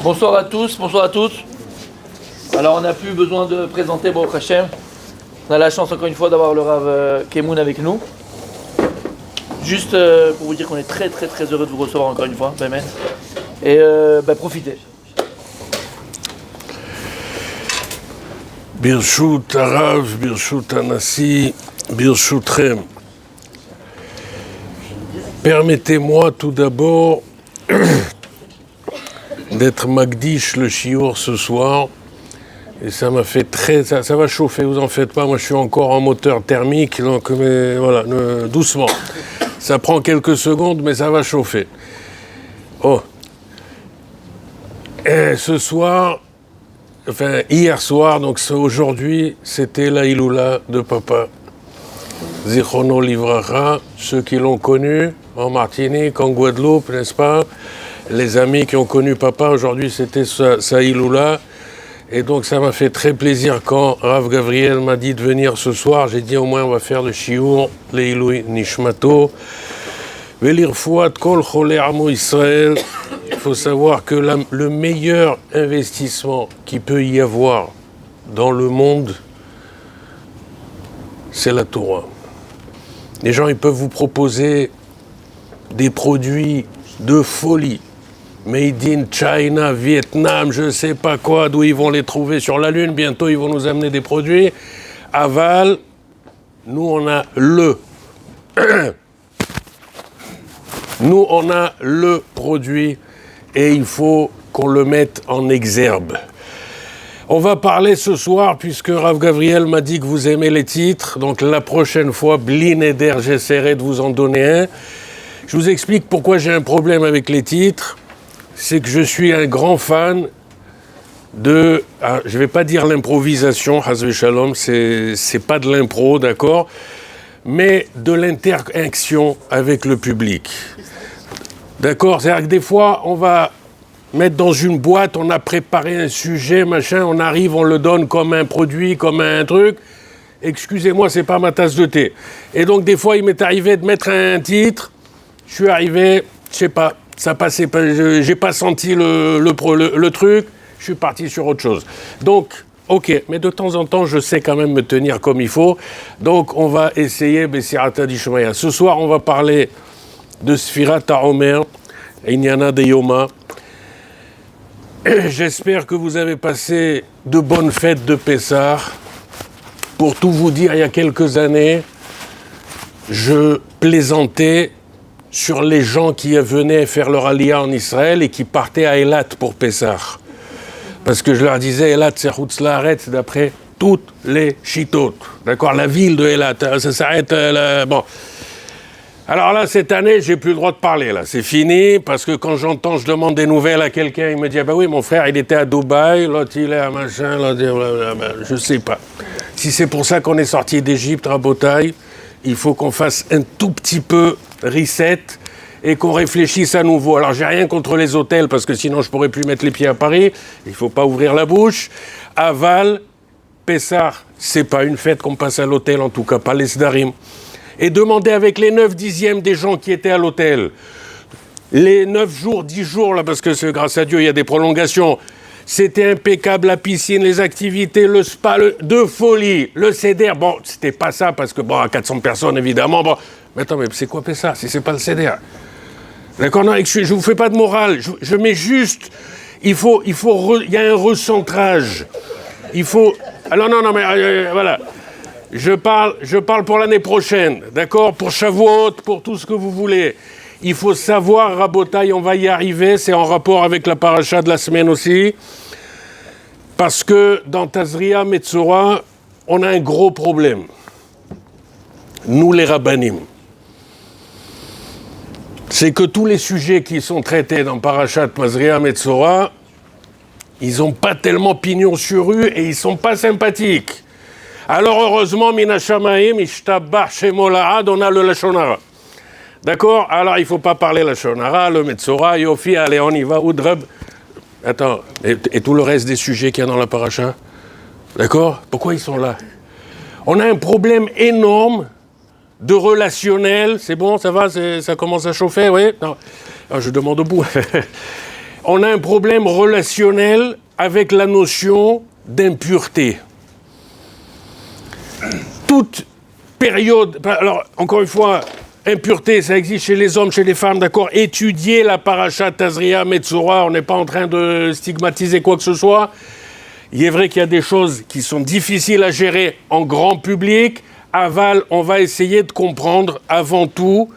Bonsoir à tous, bonsoir à tous. Alors on n'a plus besoin de présenter Baruch Hashem. On a la chance encore une fois d'avoir le Rav Kemoun avec nous. Juste pour vous dire qu'on est très très très heureux de vous recevoir encore une fois, Bémet. Et profitez. Birshut Harav, Birshut Hanassi, Birshutchem. Permettez-moi tout d'abord d'être Magdish le Shiur ce soir. Et ça m'a fait ça va chauffer, vous en faites pas. Moi, je suis encore en moteur thermique, donc mais, voilà, doucement. Ça prend quelques secondes, mais ça va chauffer. Oh. Et ce soir, hier soir, donc aujourd'hui, c'était la Iloula de papa. Zichrono Livracha, ceux qui l'ont connu en Martinique, en Guadeloupe, n'est-ce pas? Les amis qui ont connu papa, aujourd'hui, c'était sa Iloula. Et donc ça m'a fait très plaisir quand Rav Gavriel m'a dit de venir ce soir. J'ai dit au moins on va faire le shiur, Leilui Nishmato, Velirfouat Kol Cholei Amo Israël. Il faut savoir que le meilleur investissement qu'il peut y avoir dans le monde, c'est la Torah. Les gens ils peuvent vous proposer des produits de folie. Made in China, Vietnam, je ne sais pas quoi, d'où ils vont les trouver sur la Lune. Bientôt, ils vont nous amener des produits. Aval, nous, on a Nous, on a le produit et il faut qu'on le mette en exergue. On va parler ce soir, puisque Rav Gavriel m'a dit que vous aimez les titres. Donc, la prochaine fois, Bli Neder, j'essaierai de vous en donner un. Je vous explique pourquoi j'ai un problème avec les titres. C'est que je suis un grand fan de, je ne vais pas dire l'improvisation, Hazve Shalom, c'est pas de l'impro, d'accord, mais de l'interaction avec le public. D'accord, c'est-à-dire que des fois, on va mettre dans une boîte, on a préparé un sujet, machin, on arrive, on le donne comme un produit, comme un truc. Excusez-moi, c'est pas ma tasse de thé. Et donc, des fois, il m'est arrivé de mettre un titre, je suis arrivé, je sais pas, ça passait pas, j'ai pas senti le truc, je suis parti sur autre chose. Donc, ok, mais de temps en temps, je sais quand même me tenir comme il faut. Donc, on va essayer Bessirata Dishmaya. Ce soir, on va parler de Sfirat HaOmer, Inyana de Yoma. J'espère que vous avez passé de bonnes fêtes de Pessah. Pour tout vous dire, il y a quelques années, je plaisantais sur les gens qui venaient faire leur aliyah en Israël et qui partaient à Eilat pour Pessah. Parce que je leur disais, Eilat, c'est Chutz La'aretz d'après toutes les Shitot. D'accord, la ville de Eilat, ça s'arrête bon. Alors là, cette année, j'ai plus le droit de parler, là. C'est fini, parce que quand je demande des nouvelles à quelqu'un, il me dit, ah ben oui, mon frère, il était à Dubaï, l'autre, il est à machin, l'autre, je sais pas. Si c'est pour ça qu'on est sorti d'Égypte, Rabotaï, il faut qu'on fasse un tout petit peu reset et qu'on réfléchisse à nouveau. Alors, j'ai rien contre les hôtels, parce que sinon, je pourrais plus mettre les pieds à Paris. Il faut pas ouvrir la bouche. Aval, Pessah, c'est pas une fête qu'on passe à l'hôtel, en tout cas pas les Sdarim. Et demandez avec les 9/10 des gens qui étaient à l'hôtel, les 9 jours, 10 jours, là, parce que grâce à Dieu, il y a des prolongations. C'était impeccable, la piscine, les activités, le spa, de folie, le CEDER. Bon, c'était pas ça, parce que, bon, à 400 personnes, évidemment, bon. Mais attends, mais c'est quoi Pessah, si c'est pas le CEDER? D'accord, non, je vous fais pas de morale, je mets juste, il y a un recentrage. Il faut, alors non, mais voilà. Je parle pour l'année prochaine, d'accord? Pour Shavuot, pour tout ce que vous voulez. Il faut savoir, Rabotaï, on va y arriver, c'est en rapport avec la paracha de la semaine aussi, parce que dans Tazria Metzora, on a un gros problème. Nous, les rabbanim. C'est que tous les sujets qui sont traités dans Parashat Tazria Metzora, ils n'ont pas tellement pignon sur rue et ils ne sont pas sympathiques. Alors heureusement, Mina Shamaim, Ishtabah Shemolahad, on a le Lashon Hara. D'accord? Alors il ne faut pas parler Lashon Hara, le Metzora, Yofi, allez, on y va, Oudrab. Attends, et tout le reste des sujets qu'il y a dans la paracha? D'accord? Pourquoi ils sont là? On a un problème énorme de relationnel. C'est bon, ça va, ça commence à chauffer, oui? Non. je demande au bout. On a un problème relationnel avec la notion d'impureté. Toute période, alors encore une fois, impureté, ça existe chez les hommes, chez les femmes, d'accord. Étudier la paracha Tazria Metzora, on n'est pas en train de stigmatiser quoi que ce soit. Il est vrai qu'il y a des choses qui sont difficiles à gérer en grand public. Aval, on va essayer de comprendre avant tout,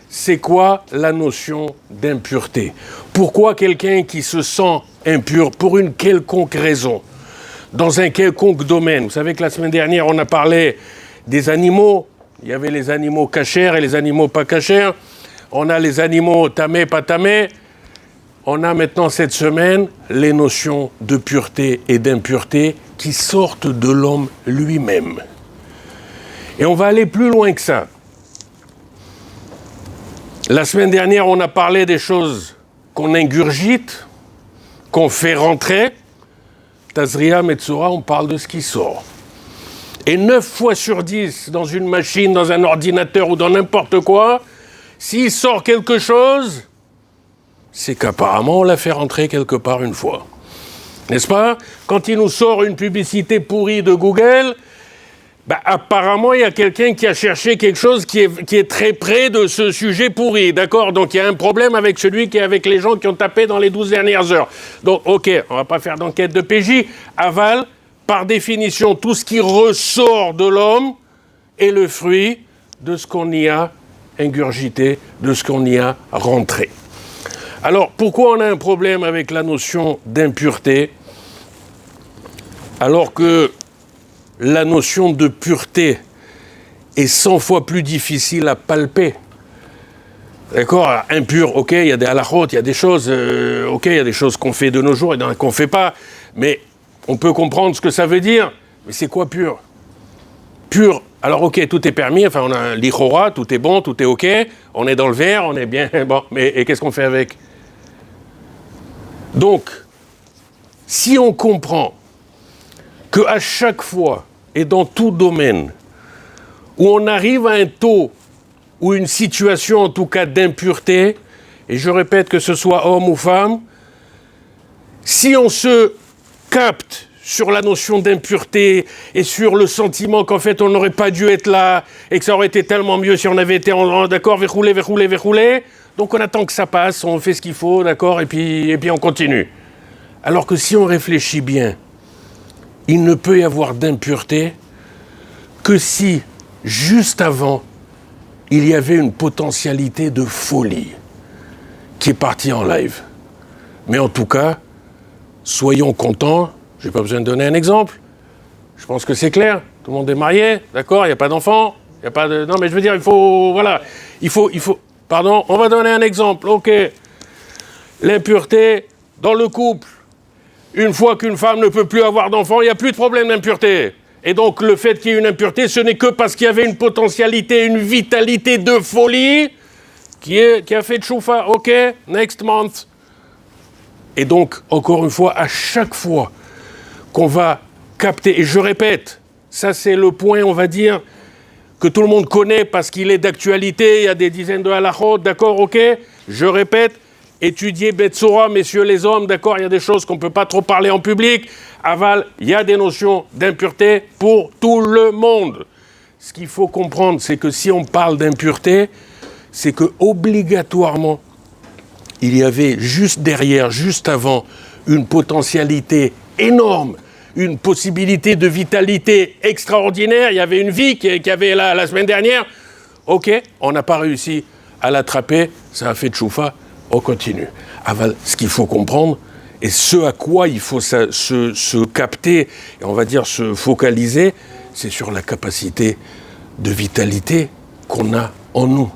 c'est quoi la notion d'impureté. Pourquoi quelqu'un qui se sent impur pour une quelconque raison, dans un quelconque domaine. Vous savez que la semaine dernière, on a parlé des animaux. Il y avait les animaux cachers et les animaux pas cachers. On a les animaux tamés, pas tamés. On a maintenant cette semaine les notions de pureté et d'impureté qui sortent de l'homme lui-même. Et on va aller plus loin que ça. La semaine dernière, on a parlé des choses qu'on ingurgite, qu'on fait rentrer. Tazria, Metzora, on parle de ce qui sort. Et 9 fois sur 10, dans une machine, dans un ordinateur ou dans n'importe quoi, s'il sort quelque chose, c'est qu'apparemment on l'a fait rentrer quelque part une fois. N'est-ce pas? Quand il nous sort une publicité pourrie de Google, apparemment il y a quelqu'un qui a cherché quelque chose qui est très près de ce sujet pourri, d'accord? Donc il y a un problème avec celui qui est avec les gens qui ont tapé dans les 12 dernières heures. Donc ok, on va pas faire d'enquête de PJ. Aval, par définition, tout ce qui ressort de l'homme est le fruit de ce qu'on y a ingurgité, de ce qu'on y a rentré. Alors, pourquoi on a un problème avec la notion d'impureté, alors que la notion de pureté est 100 fois plus difficile à palper? D'accord, impur, ok, il y a des halachot, il y a des choses, ok, il y a des choses qu'on fait de nos jours et qu'on ne fait pas, mais on peut comprendre ce que ça veut dire. Mais c'est quoi pur? Pur, alors ok, tout est permis, enfin on a l'ichora, tout est bon, tout est ok, on est dans le vert, on est bien, bon, mais et qu'est-ce qu'on fait avec? Donc, si on comprend qu'à chaque fois et dans tout domaine où on arrive à un taux ou une situation en tout cas d'impureté, et je répète que ce soit homme ou femme, si on se capte sur la notion d'impureté et sur le sentiment qu'en fait on n'aurait pas dû être là et que ça aurait été tellement mieux si on avait été d'accord, verrouler, donc on attend que ça passe, on fait ce qu'il faut, d'accord, et puis on continue. Alors que si on réfléchit bien, il ne peut y avoir d'impureté que si, juste avant, il y avait une potentialité de folie qui est partie en live. Mais en tout cas, soyons contents. Je n'ai pas besoin de donner un exemple. Je pense que c'est clair. Tout le monde est marié, d'accord? Il n'y a pas d'enfant. Il n'y a pas de... Non, mais je veux dire, il faut... Voilà. Il faut... Pardon, on va donner un exemple. OK. L'impureté dans le couple. Une fois qu'une femme ne peut plus avoir d'enfant, il n'y a plus de problème d'impureté. Et donc, le fait qu'il y ait une impureté, ce n'est que parce qu'il y avait une potentialité, une vitalité de folie qui a fait de choufa. OK, next month. Et donc, encore une fois, à chaque fois qu'on va capter, et je répète, ça c'est le point, on va dire, que tout le monde connaît parce qu'il est d'actualité, il y a des dizaines de halachot, d'accord, ok? Je répète, étudiez Betzora, messieurs les hommes, d'accord, il y a des choses qu'on ne peut pas trop parler en public. Aval, il y a des notions d'impureté pour tout le monde. Ce qu'il faut comprendre, c'est que si on parle d'impureté, c'est que obligatoirement, il y avait juste derrière, juste avant, une potentialité énorme, une possibilité de vitalité extraordinaire. Il y avait une vie qui avait la semaine dernière. Ok, on n'a pas réussi à l'attraper, ça a fait de choufa, on continue. Aval, ce qu'il faut comprendre, et ce à quoi il faut se capter, et on va dire se focaliser, c'est sur la capacité de vitalité qu'on a en nous.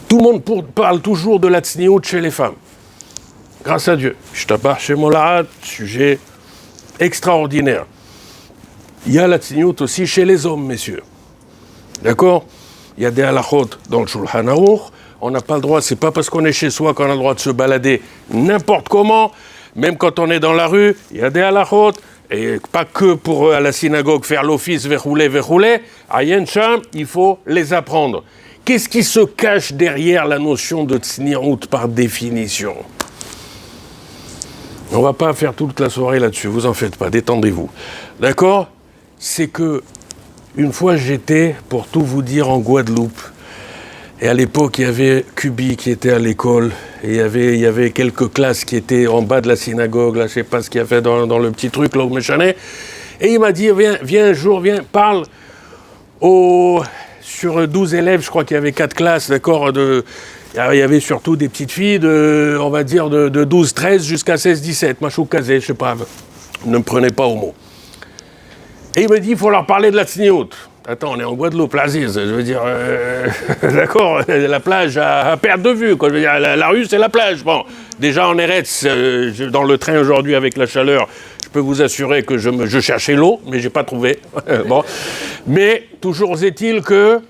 Tout le monde parle toujours de la tsniout chez les femmes. Grâce à Dieu. Shtabach chez Molad, sujet extraordinaire. Il y a la tsniout aussi chez les hommes, messieurs. D'accord? Il y a des halachot dans le Shulchan Aruch. On n'a pas le droit, c'est pas parce qu'on est chez soi qu'on a le droit de se balader n'importe comment. Même quand on est dans la rue, il y a des halachot. Et pas que pour à la synagogue faire l'office, verrouler. À Yen Sham, il faut les apprendre. Qu'est-ce qui se cache derrière la notion de tsniout par définition? On ne va pas faire toute la soirée là-dessus, vous en faites pas, détendez-vous. D'accord? C'est que, une fois j'étais, pour tout vous dire, en Guadeloupe, et à l'époque il y avait Kubi qui était à l'école, et il y avait quelques classes qui étaient en bas de la synagogue, là je sais pas ce qu'il y avait dans le petit truc là au Méchanet, et il m'a dit, viens un jour, parle sur 12 élèves, je crois qu'il y avait 4 classes, d'accord, il y avait surtout des petites filles on va dire de 12-13 jusqu'à 16-17, machou kazé, je sais pas, ne me prenez pas au mot. Et il me dit, il faut leur parler de la tsniout. Attends, on est en Guadeloupe, l'Aziz, je veux dire, d'accord, la plage à perte de vue, quoi. Je veux dire, la rue, c'est la plage. Bon, déjà en Eretz, dans le train aujourd'hui avec la chaleur, je peux vous assurer que je cherchais l'eau, mais j'ai pas trouvé. Bon. Mais toujours est-il que,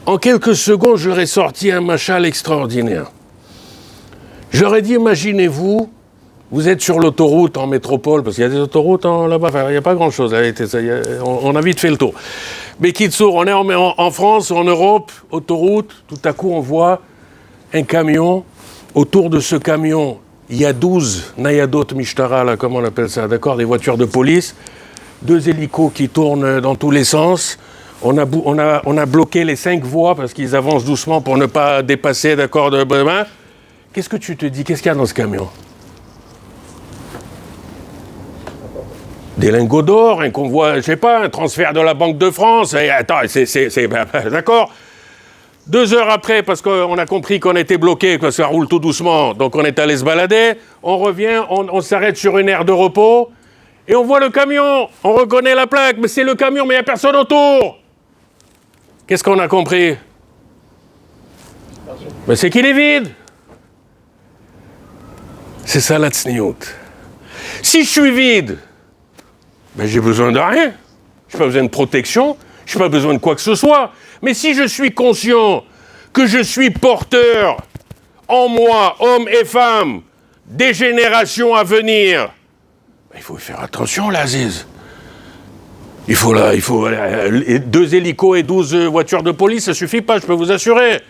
en quelques secondes, je leur ai sorti un machal extraordinaire. Je leur ai dit, imaginez-vous, vous êtes sur l'autoroute en métropole, parce qu'il y a des autoroutes là-bas, enfin, il n'y a pas grand-chose, on a vite fait le tour. Mais Kitsour, on est en France, en Europe, autoroute, tout à coup on voit un camion, autour de ce camion, il y a 12 Nayadot Mishtara, là, comment on appelle ça, d'accord, des voitures de police, 2 hélicos qui tournent dans tous les sens, on a bloqué les 5 voies, parce qu'ils avancent doucement pour ne pas dépasser, d'accord, de main. Qu'est-ce que tu te dis, qu'est-ce qu'il y a dans ce camion? Des lingots d'or, un convoi, je sais pas, un transfert de la Banque de France. Et attends, d'accord. 2 heures après, parce qu'on a compris qu'on était bloqué, que ça roule tout doucement, donc on est allé se balader. On revient, on s'arrête sur une aire de repos, et on voit le camion. On reconnaît la plaque, mais c'est le camion, mais il n'y a personne autour. Qu'est-ce qu'on a compris? Mais c'est qu'il est vide. C'est ça la tsniout. Si je suis vide, ben, j'ai besoin de rien. Je n'ai pas besoin de protection, je n'ai pas besoin de quoi que ce soit. Mais si je suis conscient que je suis porteur en moi, hommes et femmes, des générations à venir, ben, il faut faire attention, l'Aziz. Il faut 2 hélicos et 12 voitures de police, ça ne suffit pas, je peux vous assurer.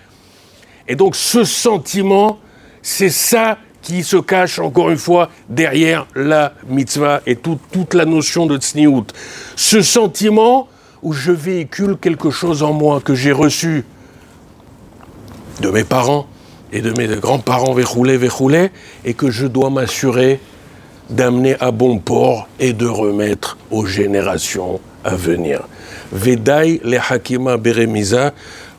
Et donc ce sentiment, c'est ça qui se cache, encore une fois, derrière la mitzvah et toute la notion de tsniout. Ce sentiment où je véhicule quelque chose en moi que j'ai reçu de mes parents et de mes grands-parents, véchoulé, et que je dois m'assurer d'amener à bon port et de remettre aux générations à venir. Vedaï le hakima beremiza,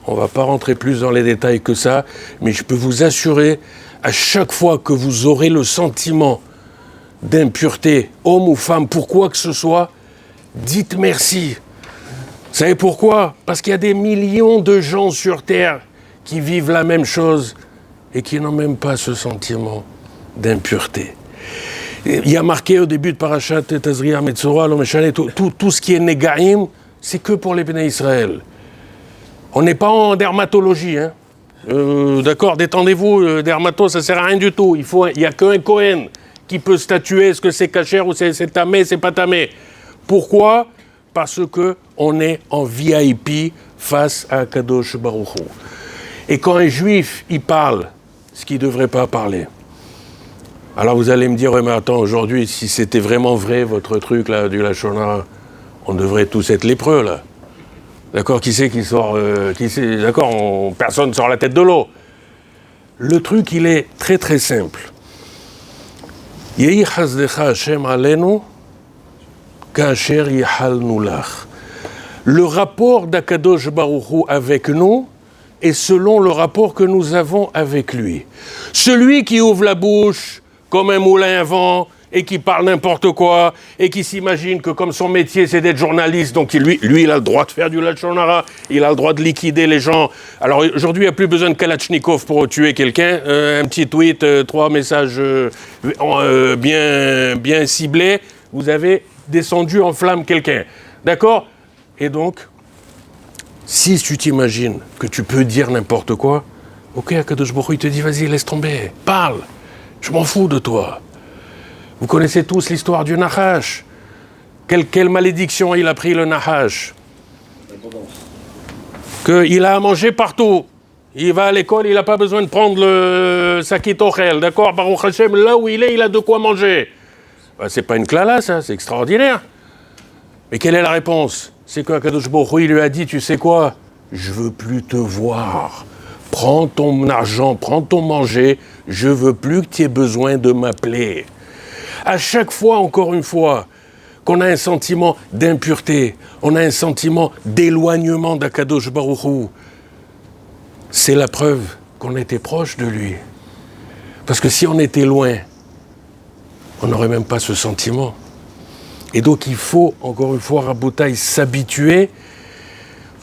on ne va pas rentrer plus dans les détails que ça, mais je peux vous assurer, à chaque fois que vous aurez le sentiment d'impureté, homme ou femme, pour quoi que ce soit, dites merci. Vous savez pourquoi? Parce qu'il y a des millions de gens sur Terre qui vivent la même chose et qui n'ont même pas ce sentiment d'impureté. Il y a marqué au début de Parashat Tazria Metzora, tout ce qui est Negaïm, c'est que pour les Béné Israël. On n'est pas en dermatologie, hein. D'accord, détendez-vous, dermato, ça sert à rien du tout. Il n'y a qu'un Kohen qui peut statuer est-ce que c'est cachère ou c'est tamé, c'est pas tamé. Pourquoi? Parce que on est en VIP face à Kadosh Baruch Hu. Et quand un juif, il parle, ce qu'il ne devrait pas parler. Alors vous allez me dire, ouais, mais attends, aujourd'hui, si c'était vraiment vrai, votre truc là, du Lachon Hara, on devrait tous être lépreux, là. D'accord, qui c'est qui sort d'accord, personne ne sort la tête de l'eau. Le truc, il est très très simple. Yehi chasdecha Hashem alenu, kasher yihalnu lach. Le rapport d'Akadosh Baruch Hu avec nous est selon le rapport que nous avons avec lui. Celui qui ouvre la bouche comme un moulin à vent, et qui parle n'importe quoi, et qui s'imagine que comme son métier c'est d'être journaliste, donc lui il a le droit de faire du Lachon Hara, il a le droit de liquider les gens. Alors aujourd'hui il n'y a plus besoin de Kalachnikov pour tuer quelqu'un, un petit tweet, 3 messages bien ciblés, vous avez descendu en flamme quelqu'un. D'accord? Et donc, si tu t'imagines que tu peux dire n'importe quoi, ok, Akadosh Baruch Hu, il te dit vas-y, laisse tomber, parle, je m'en fous de toi. Vous connaissez tous l'histoire du Nahash. Quelle malédiction il a pris le Nahash? qu'il a à manger partout. Il va à l'école, il n'a pas besoin de prendre le sakit ochel, d'accord? Baruch Hashem, là où il est, il a de quoi manger. Ben, c'est pas une clala, ça, c'est extraordinaire. Mais quelle est la réponse? C'est que Kadosh Baruch Hu, il lui a dit, tu sais quoi? Je veux plus te voir. Prends ton argent, prends ton manger, je veux plus que tu aies besoin de m'appeler. À chaque fois, encore une fois, qu'on a un sentiment d'impureté, on a un sentiment d'éloignement d'Akadosh Baruch Hu, c'est la preuve qu'on était proche de lui. Parce que si on était loin, on n'aurait même pas ce sentiment. Et donc il faut, encore une fois, Rabotaï, s'habituer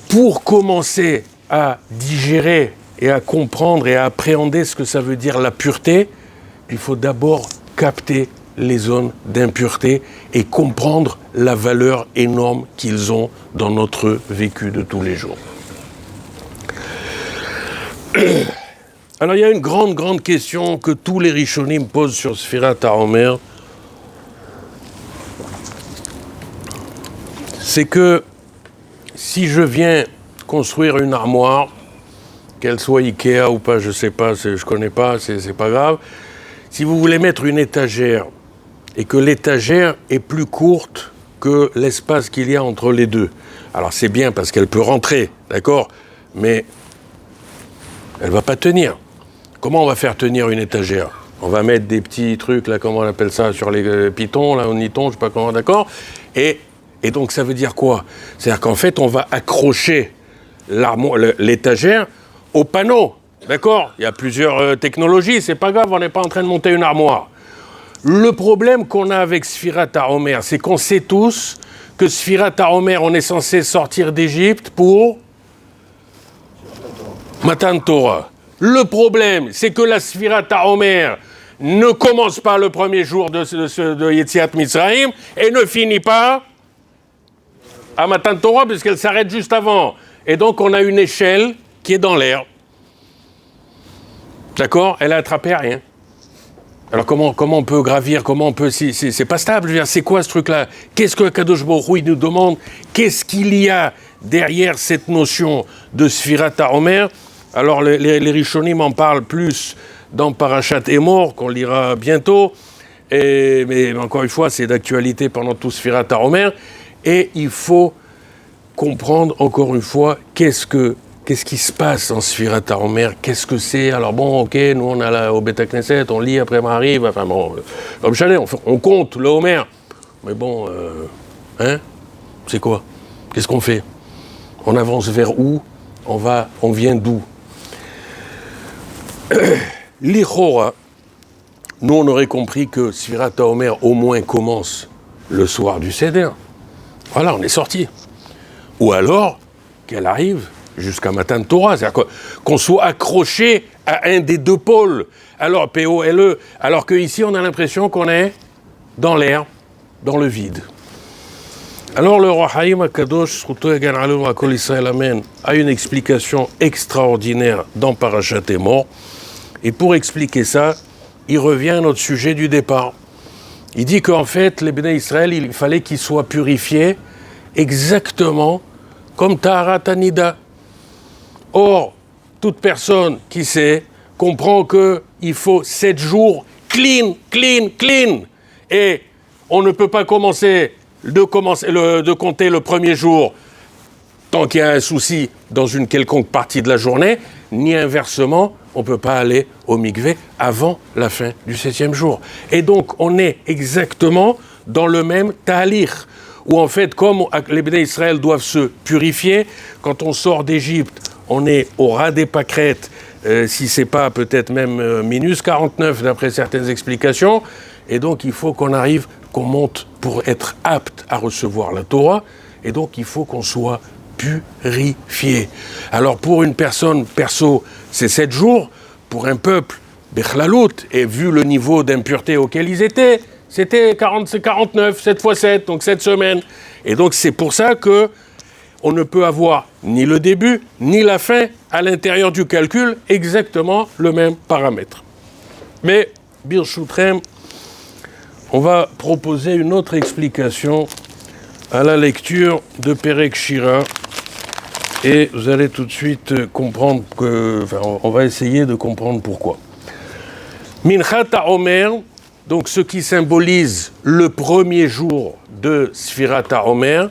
pour commencer à digérer et à comprendre et à appréhender ce que ça veut dire la pureté. Il faut d'abord capter les zones d'impureté et comprendre la valeur énorme qu'ils ont dans notre vécu de tous les jours. Alors il y a une grande question que tous les Rishonim posent sur Sfirat HaOmer. C'est que si je viens construire une armoire, qu'elle soit Ikea ou pas, je sais pas, je connais pas, c'est pas grave. Si vous voulez mettre une étagère et que l'étagère est plus courte que l'espace qu'il y a entre les deux, alors c'est bien parce qu'elle peut rentrer, d'accord, mais elle va pas tenir. Comment on va faire tenir une étagère? On va mettre des petits trucs, là, comment on appelle ça, sur les pitons, là, au niton, je sais pas comment, d'accord? Et donc ça veut dire quoi? C'est-à-dire qu'en fait, on va accrocher l'étagère au panneau, d'accord? Il y a plusieurs technologies, c'est pas grave, on n'est pas en train de monter une armoire. Le problème qu'on a avec Sfirat HaOmer, c'est qu'on sait tous que Sfirat HaOmer, on est censé sortir d'Égypte pour Matan Torah. Le problème, c'est que la Sfirat HaOmer ne commence pas le premier jour de Yetziat Mitzrayim et ne finit pas à Matan Torah puisqu'elle s'arrête juste avant. Et donc on a une échelle qui est dans l'air. D'accord? Elle a attrapé à rien. Alors comment on peut gravir? Comment on peut... C'est pas stable. Je veux dire, c'est quoi ce truc-là? Qu'est-ce que Kadosh Baruch Hu nous demande? Qu'est-ce qu'il y a derrière cette notion de Sfirat HaOmer? Alors les Rishonim en parlent plus dans Parashat Emor, qu'on lira bientôt. Mais encore une fois, c'est d'actualité pendant tout Sfirat HaOmer. Et il faut comprendre, encore une fois, qu'est-ce qui se passe en Sfirat HaOmer, qu'est-ce que c'est. Alors bon, ok, nous on a au Beth Knesset, on lit après Maariv, enfin bon, comme chalet, on compte le Homer. Mais bon, c'est quoi? Qu'est-ce qu'on fait? On avance vers où? On vient d'où? L'Ichora, nous on aurait compris que Sfirat HaOmer au moins commence le soir du Seder. Voilà, on est sorti. Ou alors qu'elle arrive jusqu'à Matan Torah, c'est-à-dire qu'on soit accroché à un des deux pôles, alors P-O-L-E, alors qu'ici on a l'impression qu'on est dans l'air, dans le vide. Alors le Roi Haïm HaKadosh, a une explication extraordinaire dans Parashat Emor, et pour expliquer ça, il revient à notre sujet du départ. Il dit qu'en fait, les Béné Israël, il fallait qu'ils soient purifiés exactement comme Taharat Hanida. Or, toute personne qui sait comprend qu'il faut 7 jours clean. Et on ne peut pas commencer de compter le premier jour tant qu'il y a un souci dans une quelconque partie de la journée, ni inversement, on ne peut pas aller au mikvé avant la fin du 7e jour. Et donc, on est exactement dans le même ta'alir, où en fait, comme les Béné Israël doivent se purifier, quand on sort d'Égypte, on est au ras des pâquerettes, si ce n'est pas peut-être même minus 49 d'après certaines explications, et donc il faut qu'on arrive, qu'on monte pour être apte à recevoir la Torah, et donc il faut qu'on soit purifié. Alors pour une personne perso, c'est 7 jours, pour un peuple, Bechlalout, et vu le niveau d'impureté auquel ils étaient, c'était 49, 7 x 7, donc 7 semaines. Et donc c'est pour ça que on ne peut avoir ni le début, ni la fin, à l'intérieur du calcul, exactement le même paramètre. Mais, Birchutrem, on va proposer une autre explication à la lecture de Perek Shira, et vous allez tout de suite comprendre on va essayer de comprendre pourquoi. Minchat HaOmer, donc ce qui symbolise le premier jour de Sfirat HaOmer,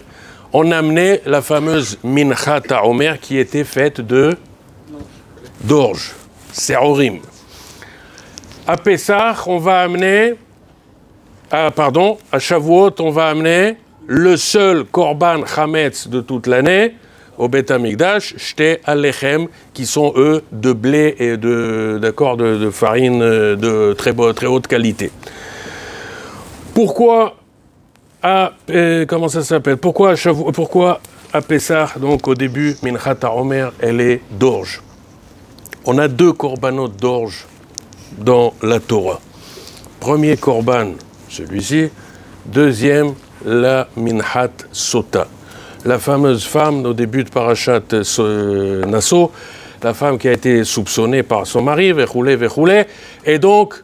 on amenait la fameuse Minchat HaOmer qui était faite d'orge, Se'orim. À Pessah, on va amener, à Shavuot, on va amener le seul Korban Chametz de toute l'année, au Beth Amikdash, Shte Alechem, qui sont eux de blé et de farine de très haute qualité. Pourquoi Pourquoi à Pessah, donc au début, Minchat HaOmer, elle est d'orge. On a 2 korbanot d'orge dans la Torah. Premier korban, celui-ci. Deuxième, la Minchat Sota. La fameuse femme, au début de Parashat Nasso, la femme qui a été soupçonnée par son mari, vechoulé. Et donc,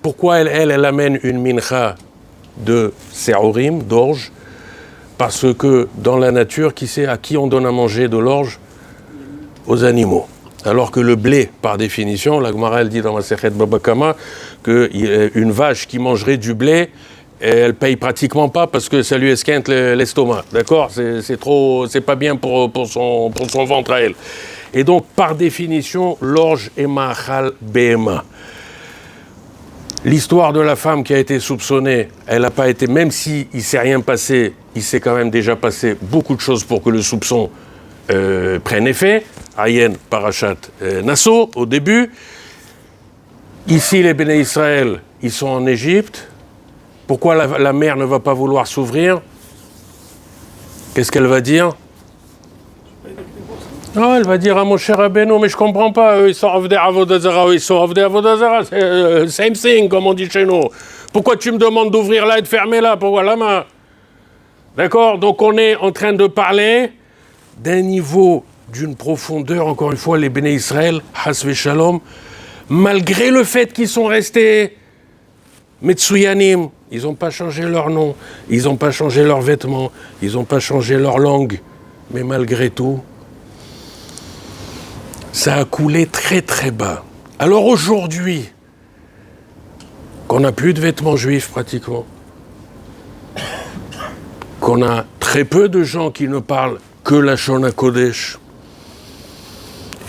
pourquoi elle amène une mincha de Se'orim, d'orge? Parce que dans la nature, qui sait à qui on donne à manger de l'orge? Aux animaux. Alors que le blé, par définition, la Gemara elle dit dans Masechet Baba Kama qu'une vache qui mangerait du blé, elle paye pratiquement pas parce que ça lui esquinte l'estomac, d'accord? C'est pas bien pour son ventre à elle. Et donc, par définition, l'orge est ma'achal behema. L'histoire de la femme qui a été soupçonnée, elle n'a pas été, même s'il ne s'est rien passé, il s'est quand même déjà passé beaucoup de choses pour que le soupçon prenne effet. Ayen, Parashat Nasso, au début. Ici, les Béné Israël, ils sont en Égypte. Pourquoi la mer ne va pas vouloir s'ouvrir? Qu'est-ce qu'elle va dire? Non, elle va dire à mon cher Rabbeinu, mais je comprends pas, eux, ils sont Avdei Avodah Zara, ils sont Avdei Avodah Zara, c'est same thing, comme on dit chez nous. Pourquoi tu me demandes d'ouvrir là et de fermer là? Pourquoi la main? D'accord? Donc on est en train de parler d'un niveau, d'une profondeur, encore une fois, les Béné Israël, Has Veshalom, malgré le fait qu'ils sont restés Metsuyanim, ils n'ont pas changé leur nom, ils n'ont pas changé leurs vêtements, ils n'ont pas changé leur langue, mais malgré tout, ça a coulé très très bas. Alors aujourd'hui, qu'on n'a plus de vêtements juifs pratiquement, qu'on a très peu de gens qui ne parlent que la Lashon HaKodesh,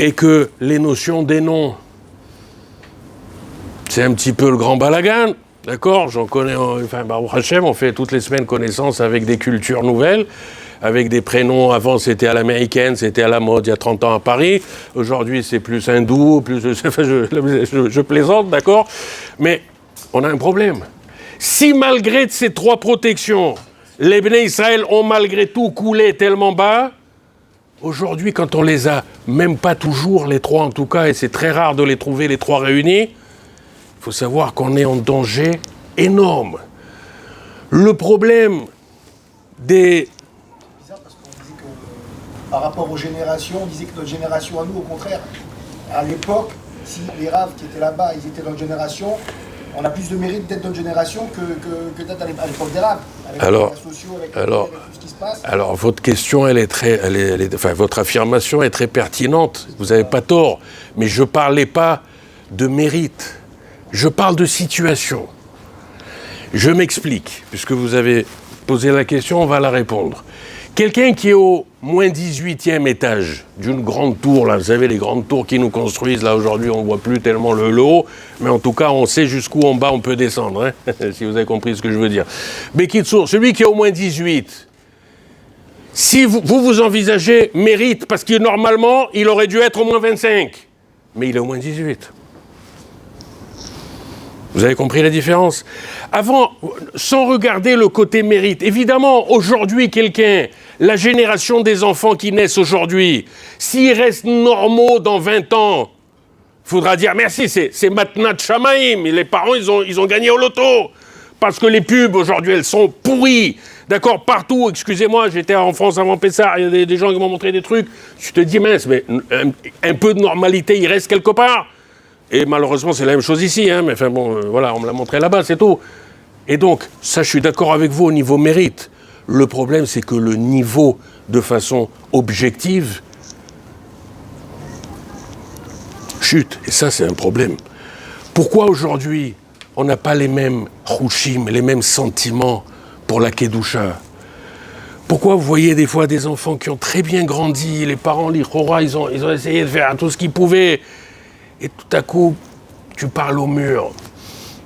et que les notions des noms, c'est un petit peu le grand balagan, d'accord? J'en connais, Baruch Hashem, on fait toutes les semaines connaissance avec des cultures nouvelles, avec des prénoms, avant c'était à l'américaine, c'était à la mode il y a 30 ans à Paris, aujourd'hui c'est plus hindou, je plaisante, d'accord? Mais on a un problème. Si malgré ces 3 protections, les Bnei Israël ont malgré tout coulé tellement bas, aujourd'hui quand on les a, même pas toujours les 3 en tout cas, et c'est très rare de les trouver les 3 réunis, il faut savoir qu'on est en danger énorme. Le problème des... Par rapport aux générations, on disait que notre génération à nous, au contraire, à l'époque, si les raves qui étaient là-bas, ils étaient dans notre génération, on a plus de mérite d'être dans notre génération que d'être à l'époque des raves. Avec les réseaux sociaux, avec tout ce qui se passe. Alors, votre question, votre affirmation est très pertinente. Vous n'avez pas tort. Mais je ne parlais pas de mérite. Je parle de situation. Je m'explique. Puisque vous avez posé la question, on va la répondre. Quelqu'un qui est au moins 18e étage d'une grande tour, là, vous savez, les grandes tours qui nous construisent, là, aujourd'hui, on ne voit plus tellement le haut, mais en tout cas, on sait jusqu'où en bas on peut descendre, hein, si vous avez compris ce que je veux dire. Bekitsour, celui qui est au moins 18, si vous envisagez mérite, parce que normalement, il aurait dû être au moins 25, mais il est au moins 18. Vous avez compris la différence? Avant, sans regarder le côté mérite, évidemment, aujourd'hui, la génération des enfants qui naissent aujourd'hui, s'ils restent normaux dans 20 ans, il faudra dire merci, c'est Matnat Shamaïm, les parents, ils ont gagné au loto. Parce que les pubs, aujourd'hui, elles sont pourries. D'accord, partout, excusez-moi, j'étais en France avant Pessah, il y a des gens qui m'ont montré des trucs. Je te dis, mince, mais un peu de normalité, il reste quelque part. Et malheureusement, c'est la même chose ici, hein, mais enfin bon, voilà, on me l'a montré là-bas, c'est tout. Et donc, ça, je suis d'accord avec vous au niveau mérite. Le problème, c'est que le niveau de façon objective, chute. Et ça, c'est un problème. Pourquoi aujourd'hui, on n'a pas les mêmes chouchim, les mêmes sentiments pour la Kedusha? Pourquoi vous voyez des fois des enfants qui ont très bien grandi, les parents, l'Ichora, ils ont essayé de faire tout ce qu'ils pouvaient, et tout à coup, tu parles au mur.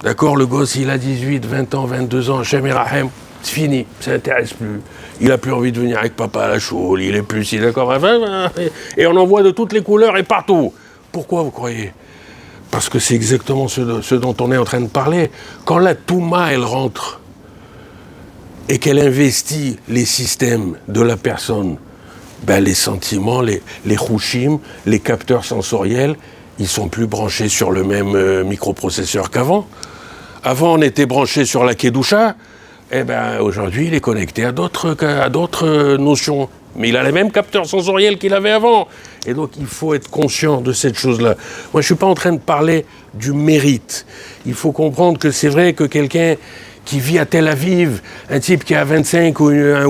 D'accord, le gosse, il a 18, 20 ans, 22 ans, Hashem Rahem, c'est fini, ça n'intéresse plus. Il n'a plus envie de venir avec papa à la choule, il est plus, il est d'accord. Et on en voit de toutes les couleurs et partout. Pourquoi vous croyez? Parce que c'est exactement ce dont on est en train de parler. Quand la Touma, elle rentre, et qu'elle investit les systèmes de la personne, ben les sentiments, les chouchim, les capteurs sensoriels, ils sont plus branchés sur le même microprocesseur qu'avant. Avant, on était branché sur la Kedusha, et ben aujourd'hui, il est connecté à d'autres notions. Mais il a les mêmes capteurs sensoriels qu'il avait avant. Et donc, il faut être conscient de cette chose-là. Moi, je ne suis pas en train de parler du mérite. Il faut comprendre que c'est vrai que quelqu'un qui vit à Tel Aviv, un type qui a 25, ou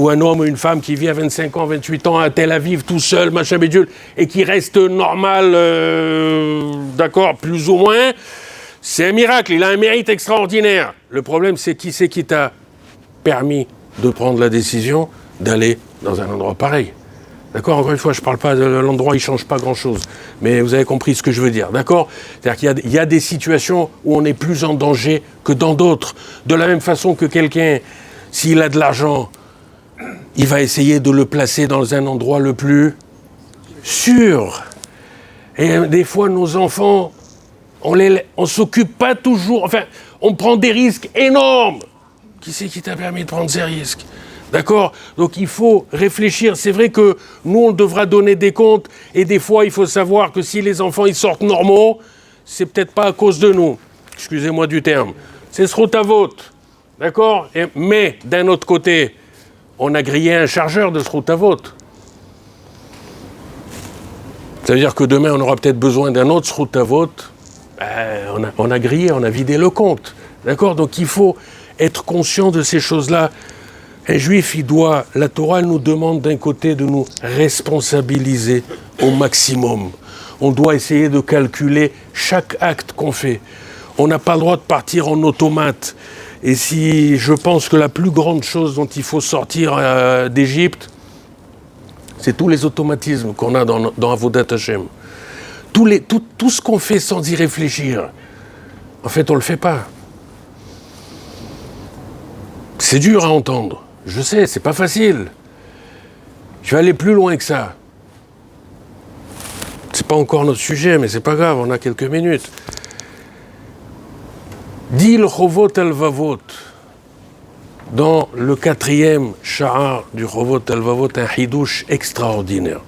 un homme ou une femme qui vit à 25 ans, 28 ans à Tel Aviv, tout seul, machin bidule, et qui reste normal, d'accord, plus ou moins, c'est un miracle, il a un mérite extraordinaire. Le problème, c'est qui t'a permis de prendre la décision d'aller dans un endroit pareil. D'accord? Encore une fois, je ne parle pas de l'endroit, il ne change pas grand-chose. Mais vous avez compris ce que je veux dire, d'accord? C'est-à-dire qu'il y a des situations où on est plus en danger que dans d'autres. De la même façon que quelqu'un, s'il a de l'argent, il va essayer de le placer dans un endroit le plus sûr. Et des fois, nos enfants, on s'occupe pas toujours... Enfin, on prend des risques énormes. Qui c'est qui t'a permis de prendre ces risques? D'accord? Donc il faut réfléchir. C'est vrai que nous, on devra donner des comptes. Et des fois, il faut savoir que si les enfants ils sortent normaux, c'est peut-être pas à cause de nous. Excusez-moi du terme. C'est Srotavot. D'accord? Mais d'un autre côté, on a grillé un chargeur de Srotavot. Ça veut dire que demain, on aura peut-être besoin d'un autre Srotavot. On a grillé, on a vidé le compte. D'accord? Donc il faut être conscient de ces choses-là. Un juif, la Torah nous demande d'un côté de nous responsabiliser au maximum. On doit essayer de calculer chaque acte qu'on fait. On n'a pas le droit de partir en automate. Et si je pense que la plus grande chose dont il faut sortir d'Égypte, c'est tous les automatismes qu'on a dans Avodat Hashem. Tout ce qu'on fait sans y réfléchir, en fait, on ne le fait pas. C'est dur à entendre. Je sais, c'est pas facile. Je vais aller plus loin que ça. C'est pas encore notre sujet, mais c'est pas grave, on a quelques minutes. Dit le Chovot Alvavot, dans le 4e sha'ar du Chovot Alvavot, un hidouche extraordinaire.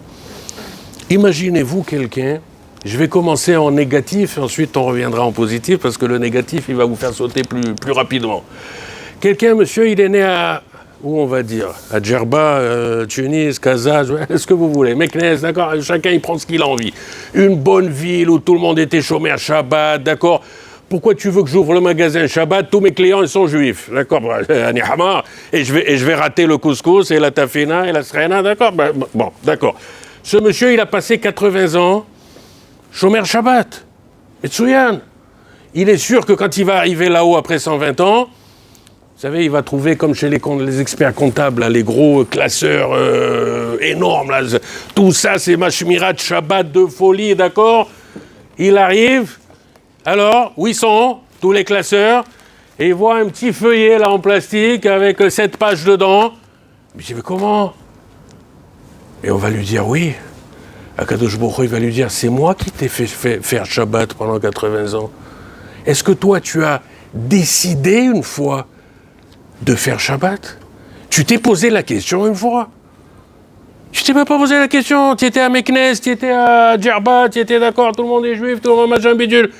Imaginez-vous quelqu'un, je vais commencer en négatif, et ensuite on reviendra en positif, parce que le négatif, il va vous faire sauter plus rapidement. Quelqu'un, monsieur, il est né à... Où on va dire? À Djerba, Tunis, Casa, ce que vous voulez. Meknes, d'accord? Chacun, il prend ce qu'il a envie. Une bonne ville où tout le monde était chômé à Shabbat, d'accord? Pourquoi tu veux que j'ouvre le magasin Shabbat? Tous mes clients, ils sont juifs, d'accord? Et je vais rater le couscous et la tafina et la srena, d'accord? Bon, d'accord. Ce monsieur, il a passé 80 ans chômé à Shabbat. Et Tsuyan. Il est sûr que quand il va arriver là-haut après 120 ans, vous savez, il va trouver, comme chez les experts comptables, là, les gros classeurs énormes. Là, tout ça, c'est Mashmirat Shabbat de folie, d'accord? Il arrive, alors, où ils sont, tous les classeurs, et il voit un petit feuillet là en plastique avec 7 pages dedans. Il dit, mais comment? Et on va lui dire, oui. Akadosh Baruch Hu, il va lui dire, c'est moi qui t'ai fait faire Shabbat pendant 80 ans. Est-ce que toi, tu as décidé une fois de faire Shabbat? Tu t'es posé la question une fois? Tu t'es même pas posé la question. Tu étais à Meknes, tu étais à Djerba, tu étais d'accord, tout le monde est juif, tout le monde machin bidule.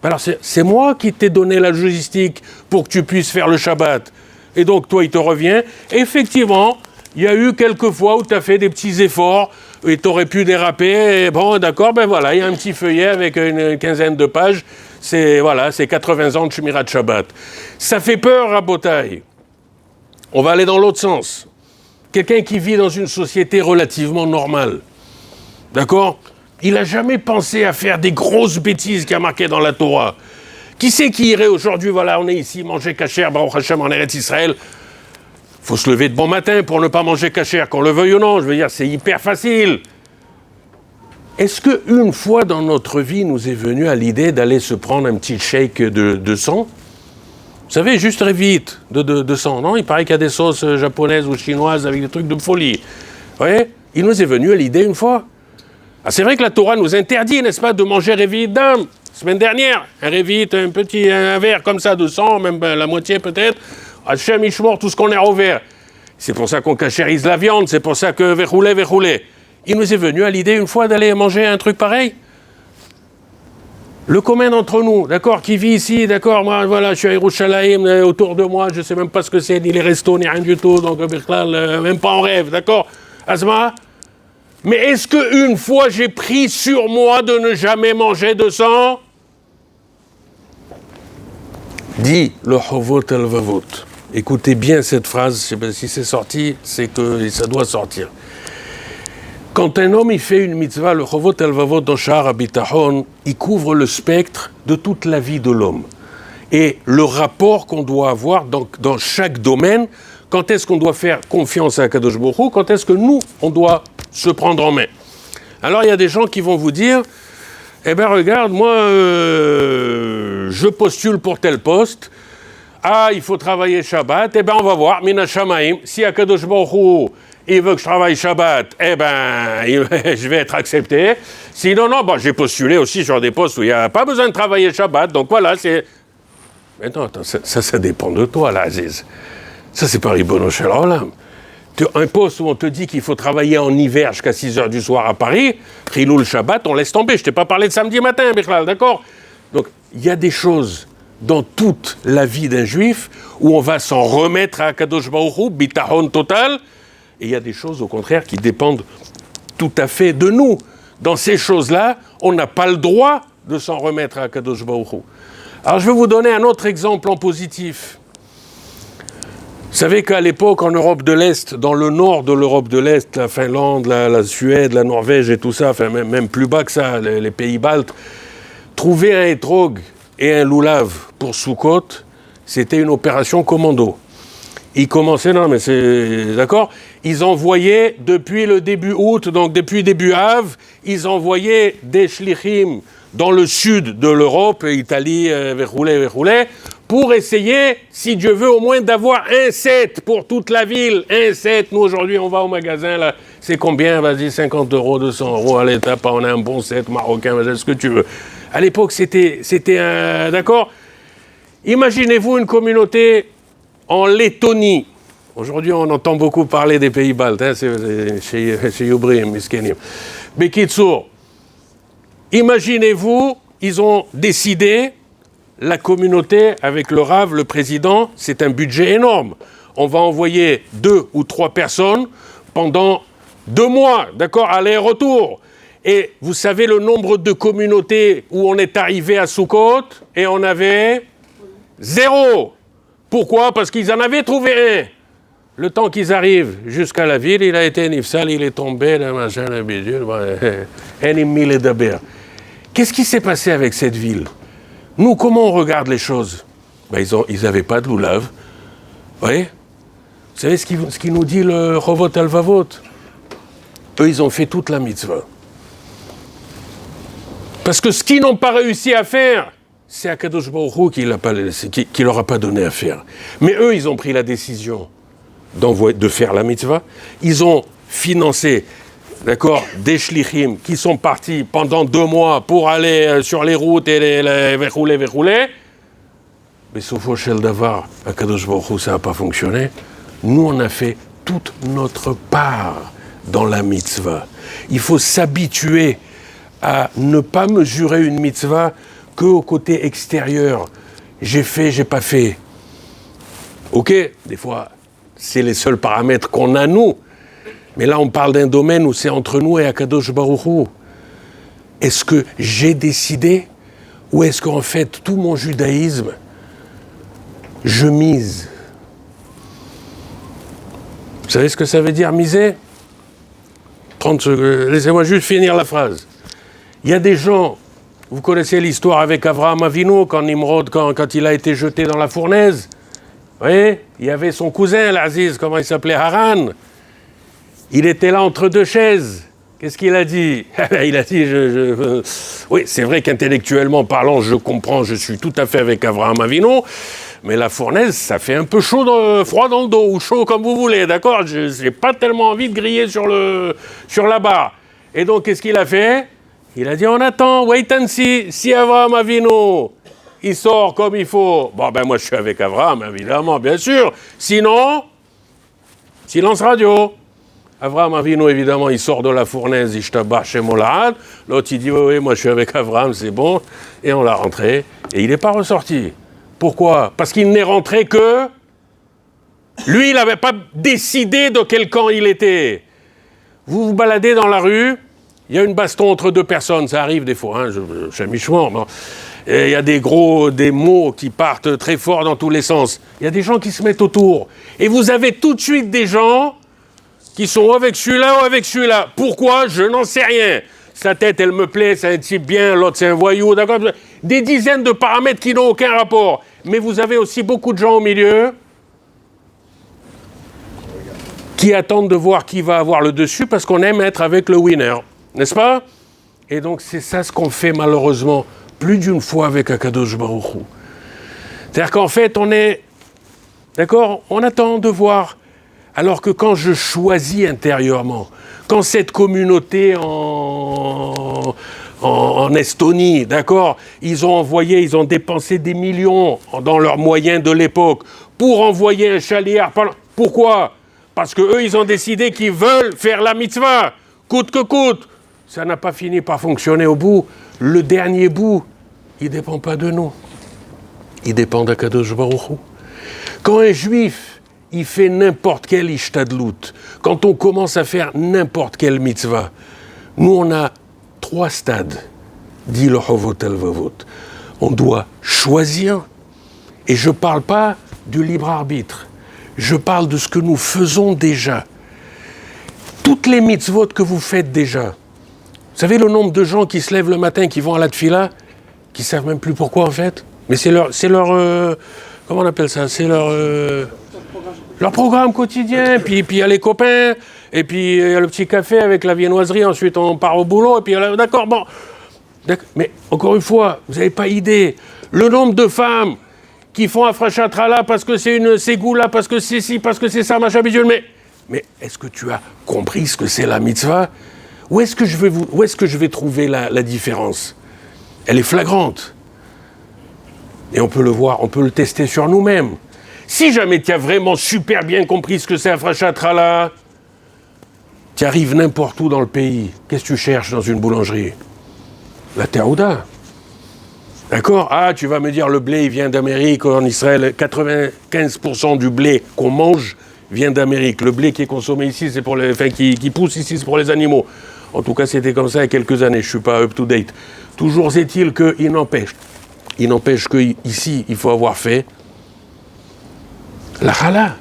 Alors c'est moi qui t'ai donné la logistique pour que tu puisses faire le Shabbat. Et donc toi, il te revient. Effectivement, il y a eu quelques fois où tu as fait des petits efforts et tu aurais pu déraper. Et bon, d'accord, ben voilà, il y a un petit feuillet avec une quinzaine de pages. C'est 80 ans de Shmirat Shabbat. Ça fait peur, Rabotai. On va aller dans l'autre sens. quelqu'un qui vit dans une société relativement normale, d'accord? Il n'a jamais pensé à faire des grosses bêtises qu'il y a marquées dans la Torah. Qui c'est qui irait aujourd'hui, voilà, on est ici, manger kasher, Baruch Hashem, en Eretz Israël. Il faut se lever de bon matin pour ne pas manger kasher, qu'on le veuille ou non. Je veux dire, c'est hyper facile. Est-ce qu'une fois dans notre vie, nous est venu à l'idée d'aller se prendre un petit shake de sang? Vous savez, juste très vite, de sang, non? Il paraît qu'il y a des sauces japonaises ou chinoises avec des trucs de folie. Vous voyez? Il nous est venu à l'idée une fois. Ah, c'est vrai que la Torah nous interdit, n'est-ce pas, de manger révit d'âme. Semaine dernière, un révit, un verre comme ça de sang, même la moitié peut-être. Hachem Ishmor, tout ce qu'on a au verre. C'est pour ça qu'on cachérise la viande, c'est pour ça que verroulé. Il nous est venu à l'idée une fois d'aller manger un truc pareil. Le commun d'entre nous, d'accord, qui vit ici, d'accord, moi, voilà, je suis à Yerushalayim, autour de moi, je ne sais même pas ce que c'est, ni les restos, ni rien du tout, donc même pas en rêve, d'accord, Asma? Mais est-ce qu'une fois j'ai pris sur moi de ne jamais manger de sang? Dit le Chovot Elvavot. Écoutez bien cette phrase, je sais pas si c'est sorti, c'est que ça doit sortir. Quand un homme il fait une mitzvah, le Chovot Elvavot dans Sha'ar HaBitachon, il couvre le spectre de toute la vie de l'homme. Et le rapport qu'on doit avoir dans chaque domaine, quand est-ce qu'on doit faire confiance à Akadosh Baruch Hu, quand est-ce que nous, on doit se prendre en main. Alors il y a des gens qui vont vous dire, eh bien regarde, moi, je postule pour tel poste, ah, il faut travailler Shabbat, eh bien on va voir, Mina Shamaim, si Akadosh Baruch Hu, il veut que je travaille Shabbat, eh bien, je vais être accepté. Sinon, non, j'ai postulé aussi sur des postes où il n'y a pas besoin de travailler Shabbat, donc voilà, c'est... Mais non, attends, ça dépend de toi, là, Aziz. Ça, c'est pas Ribono Shel Olam. Un poste où on te dit qu'il faut travailler en hiver jusqu'à 6h du soir à Paris, Chilul Shabbat, on laisse tomber. Je t'ai pas parlé de samedi matin, Bichlal, d'accord? Donc, il y a des choses dans toute la vie d'un juif où on va s'en remettre à Kadosh Baruch Hu, bitachon total, et il y a des choses, au contraire, qui dépendent tout à fait de nous. Dans ces choses-là, on n'a pas le droit de s'en remettre à Kadosh Baruch Hu. Alors, je vais vous donner un autre exemple en positif. Vous savez qu'à l'époque, en Europe de l'Est, dans le nord de l'Europe de l'Est, la Finlande, la Suède, la Norvège et tout ça, enfin même plus bas que ça, les pays baltes, trouver un hétrog et un loulav pour Soukot, c'était une opération commando. Ils commençaient, non mais c'est... D'accord? Ils envoyaient, depuis le début août, donc depuis début Av, ils envoyaient des shlichim dans le sud de l'Europe, Italie, verroulé, pour essayer, si Dieu veut, au moins d'avoir un set pour toute la ville. Un set. Nous, aujourd'hui, on va au magasin, là, c'est combien? Vas-y, 50 €, 200 €, allez, on a un bon set marocain, vas-y, ce que tu veux. À l'époque, c'était un... D'accord? Imaginez-vous une communauté en Lettonie. Aujourd'hui, on entend beaucoup parler des pays baltes, hein, c'est chez Yubrim, Miskenim. Bekitsour, imaginez-vous, ils ont décidé... La communauté, avec le Rav, le président, c'est un budget énorme. On va envoyer 2 ou 3 personnes pendant 2 mois, d'accord, aller-retour. Et vous savez le nombre de communautés où on est arrivé à Soukot et on avait 0. Pourquoi? Parce qu'ils en avaient trouvé un. Le temps qu'ils arrivent jusqu'à la ville, il a été nifsal, il est tombé, le machin, le bidule, Qu'est-ce qui s'est passé avec cette ville? Nous, comment on regarde les choses? Ils n'avaient pas de loulav. Vous voyez? Vous savez ce qu'il nous dit le Chovot Elvavot? Eux, ils ont fait toute la mitzvah. Parce que ce qu'ils n'ont pas réussi à faire, c'est Akadosh Baruch Hu qui leur a pas donné à faire. Mais eux, ils ont pris la décision de faire la mitzvah. Ils ont financé... D'accord, des shlichim qui sont partis pendant 2 mois pour aller sur les routes et les verrouler. Mais sauf au Shel Davar, à Kadosh Baruch Hu, ça n'a pas fonctionné. Nous, on a fait toute notre part dans la mitzvah. Il faut s'habituer à ne pas mesurer une mitzvah qu'au côté extérieur. J'ai fait, j'ai pas fait. Ok, des fois, c'est les seuls paramètres qu'on a, nous. Mais là, on parle d'un domaine où c'est entre nous et Akadosh Baruch Hu. Est-ce que j'ai décidé? Ou est-ce qu'en fait, tout mon judaïsme, je mise Vous savez ce que ça veut dire miser? 30 secondes, laissez-moi juste finir la phrase. Il y a des gens, vous connaissez l'histoire avec Avraham Avinu, quand Nimrod, quand il a été jeté dans la fournaise. Vous voyez, il y avait son cousin, l'Aziz, comment il s'appelait, Haran. Il était là entre deux chaises. Qu'est-ce qu'il a dit? Il a dit, oui, c'est vrai qu'intellectuellement parlant, je comprends, je suis tout à fait avec Avraham Avinu, mais la fournaise, ça fait un peu chaud, froid dans le dos, ou chaud comme vous voulez, d'accord? Je n'ai pas tellement envie de griller sur la barre. Et donc, qu'est-ce qu'il a fait? Il a dit, on attend, wait and see, si Avraham Avinu, il sort comme il faut. Bon, ben moi, je suis avec Avraham, évidemment, bien sûr. Sinon, silence radio. Avraham Avinu, évidemment, il sort de la fournaise, Ishtabah Shemolad. L'autre, il dit, oui, moi, je suis avec Avraham, c'est bon. Et on l'a rentré. Et il n'est pas ressorti. Pourquoi? Parce qu'il n'est rentré que... Lui, il n'avait pas décidé de quel camp il était. Vous vous baladez dans la rue, il y a une baston entre deux personnes. Ça arrive des fois, hein, je michement. Bon. Il y a des mots qui partent très fort dans tous les sens. Il y a des gens qui se mettent autour. Et vous avez tout de suite des gens... qui sont avec celui-là ou avec celui-là. Pourquoi? Je n'en sais rien. Sa tête, elle me plaît, c'est un type bien, l'autre, c'est un voyou, d'accord? Des dizaines de paramètres qui n'ont aucun rapport. Mais vous avez aussi beaucoup de gens au milieu qui attendent de voir qui va avoir le dessus parce qu'on aime être avec le winner. N'est-ce pas? Et donc, c'est ça ce qu'on fait malheureusement plus d'une fois avec Akadosh Baruch Hu. C'est-à-dire qu'en fait, on est... D'accord? On attend de voir... Alors que quand je choisis intérieurement, quand cette communauté en Estonie, d'accord, ils ont dépensé des millions dans leurs moyens de l'époque pour envoyer un chaliard. Pourquoi? Parce qu'eux, ils ont décidé qu'ils veulent faire la mitzvah, coûte que coûte. Ça n'a pas fini par fonctionner au bout. Le dernier bout, il ne dépend pas de nous. Il dépend d'Akadosh Baruch Hu. Quand un juif il fait n'importe quel ishtadlout. Quand on commence à faire n'importe quelle mitzvah, nous on a 3 stades, dit le Hovot al-Vavot. On doit choisir, et je ne parle pas du libre arbitre, je parle de ce que nous faisons déjà. Toutes les mitzvot que vous faites déjà. Vous savez le nombre de gens qui se lèvent le matin, qui vont à la tfila, qui ne savent même plus pourquoi en fait? Mais c'est leur comment on appelle ça? C'est leur programme quotidien, puis il y a les copains, et puis il y a le petit café avec la viennoiserie, ensuite on part au boulot, et puis d'accord, bon. Mais encore une fois, vous n'avez pas idée, le nombre de femmes qui font Afrashatrala parce que c'est une ségoula, parce que c'est ci, parce que c'est ça, machin bidule, mais est-ce que tu as compris ce que c'est la mitzvah? Où est-ce que je vais trouver la différence? Elle est flagrante. Et on peut le voir, on peut le tester sur nous-mêmes. Si jamais tu as vraiment super bien compris ce que c'est Afrashatrala, tu arrives n'importe où dans le pays. Qu'est-ce que tu cherches dans une boulangerie? La terouda. D'accord? Ah, tu vas me dire, le blé, il vient d'Amérique, en Israël, 95% du blé qu'on mange vient d'Amérique. Le blé qui est consommé ici, c'est pour les... Enfin, qui pousse ici, c'est pour les animaux. En tout cas, c'était comme ça il y a quelques années, je ne suis pas up-to-date. Toujours est-il qu'il n'empêche qu'ici, il faut avoir fait la chala.